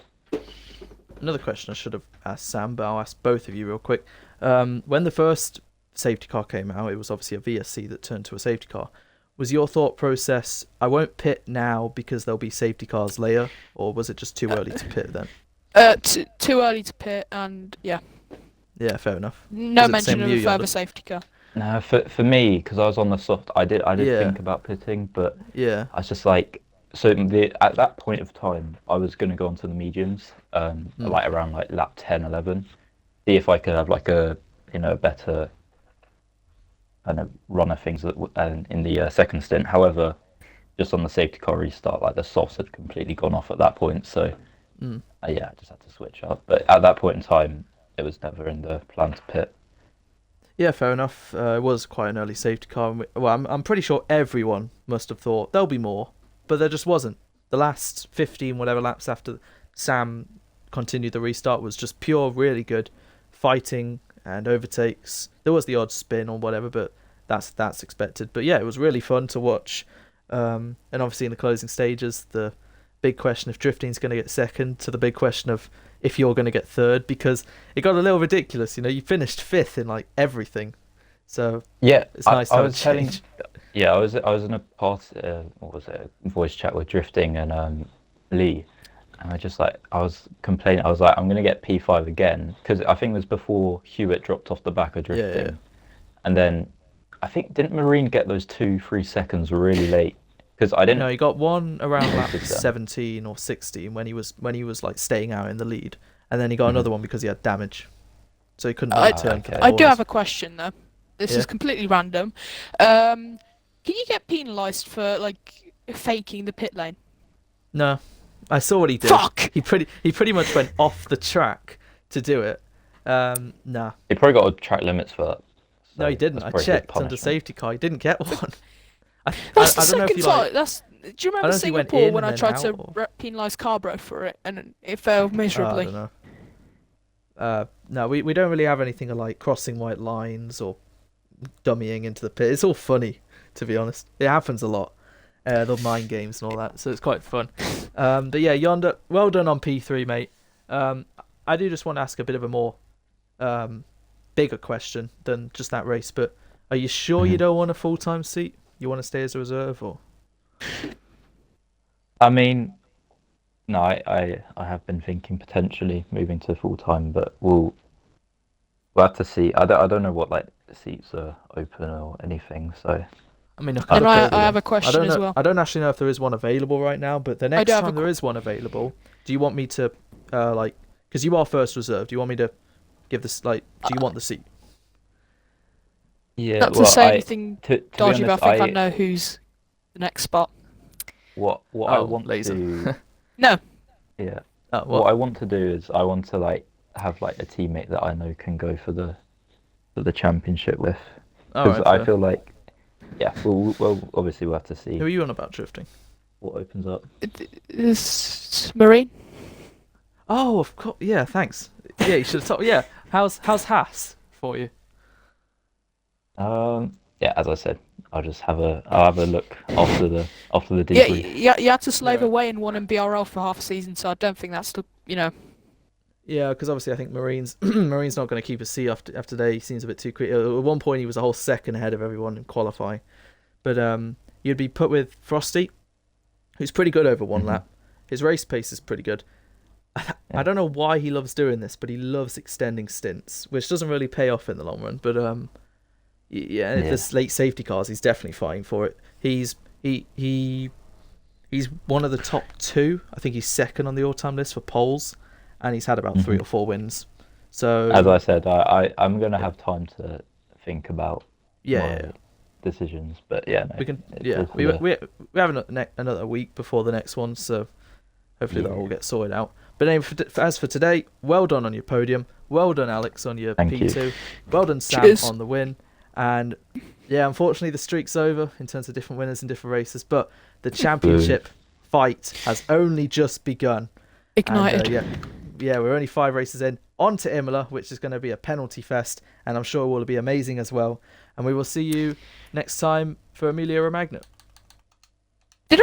Another question I should have asked Sam, but I'll ask both of you real quick. When the first safety car came out, it was obviously a VSC that turned to a safety car. Was your thought process, I won't pit now because there'll be safety cars later, or was it just too early to pit then? Too early to pit, and yeah, Yeah, fair enough. no Was it the same mention of with a you, further Yonder? safety car. No, for me, because I was on the soft, I did Yeah. think about pitting, but Yeah. I was just like, so at that point of time, I was going to go onto the mediums, like around like lap 10, 11, see if I could have like a better kind of run of things in the second stint. However, just on the safety car restart, like the softs had completely gone off at that point, so yeah, I just had to switch up. But at that point in time, it was never in the plan to pit. Yeah, fair enough. It was quite an early safety car. Well, I'm pretty sure everyone must have thought there'll be more, but there just wasn't. The last 15 whatever laps after Sam continued the restart was just pure, really good fighting and overtakes. There was the odd spin or whatever, but that's expected. But yeah, it was really fun to watch. And obviously in the closing stages, the big question if drifting's going to get second to the big question of if you're going to get third, because it got a little ridiculous. You finished fifth in like everything, so Yeah, it's nice to have a change. Yeah, I was in a what was it, a voice chat with Drifting and Lee, and I was complaining. I was like, I'm gonna get P5 again because I think it was before Hewitt dropped off the back of Drifting, Yeah. and then I think didn't Marine get those 2-3 seconds really late because I didn't. No, he got one around lap notice them. 17 or 16 when he was like staying out in the lead, and then he got another one because he had damage, so he couldn't really turn for okay. the I do corners. have a question though. This Yeah. is completely random. Can you get penalised for like faking the pit lane? No, I saw what he did. Fuck! He pretty much went off the track to do it. Nah. He probably got track limits for that. No, so he didn't. that's I probably his checked under punishment. safety car. He didn't get one. That's the I don't know if second he time. like. That's. Do you I remember don't know if he went Singapore in when and I then tried to out, or- penalise Carbro for it and it failed I miserably? don't know. No, we don't really have anything like crossing white lines or dummying into the pit. It's all funny, to be honest. It happens a lot. The mind games and all that, so it's quite fun. But yeah, Yonder, well done on P3, mate. I do just want to ask a bit of a more bigger question than just that race, but are you sure you don't want a full-time seat? You want to stay as a reserve, or? I mean, no, I have been thinking potentially moving to full time, but we'll have to see. I don't know what like seats are open or anything. So I mean, I And look I over have a I question don't as know. well. I don't actually know if there is one available right now, but the next do have a time there is one available, do you want me to because you are first reserve? Do you want me to give this do you want the seat? yeah, Not to well, say anything to be dodgy, honest, but I think I know who's the next spot. what I Oh, want laser. to No. yeah, Oh, what I want to do is I want to like have like a teammate that I know can go for the championship with, because Alright, I fair. feel like well obviously we'll have to see Who are you on about drifting? what opens up. Is Marine? Oh, of course. Yeah, thanks. Yeah, you should have told. Yeah, how's Haas for you? Yeah, as I said, I'll have a look after the Yeah, debrief. you had to slave Yeah. away in one in BRL for half a season, so I don't think that's the. Yeah, because obviously I think Marine's not going to keep a C after today. He seems a bit too quick. At one point he was a whole second ahead of everyone in qualifying. But you'd be put with Frosty, who's pretty good over one Mhm. lap. His race pace is pretty good. I don't know why he loves doing this, but he loves extending stints, which doesn't really pay off in the long run. But yeah, if there's late safety cars, he's definitely fighting for it. He's one of the top 2. I think he's second on the all-time list for poles, and he's had about 3 or 4 wins. So As I said, I'm going to have time to think about yeah, decisions, but yeah, no, we can. it's Yeah, all we have another week before the next one, so hopefully that will get sorted out. But anyway, as for today, well done on your podium. Well done, Alex, on your Thank P2. you. Well done, Sam, Cheers. on the win. And yeah, unfortunately, the streak's over in terms of different winners and different races. But the championship fight has only just begun. Ignited. And, yeah, we're only 5 races in. On to Imola, which is going to be a penalty fest, and I'm sure it will be amazing as well. And we will see you next time for Emilia Romagna. Did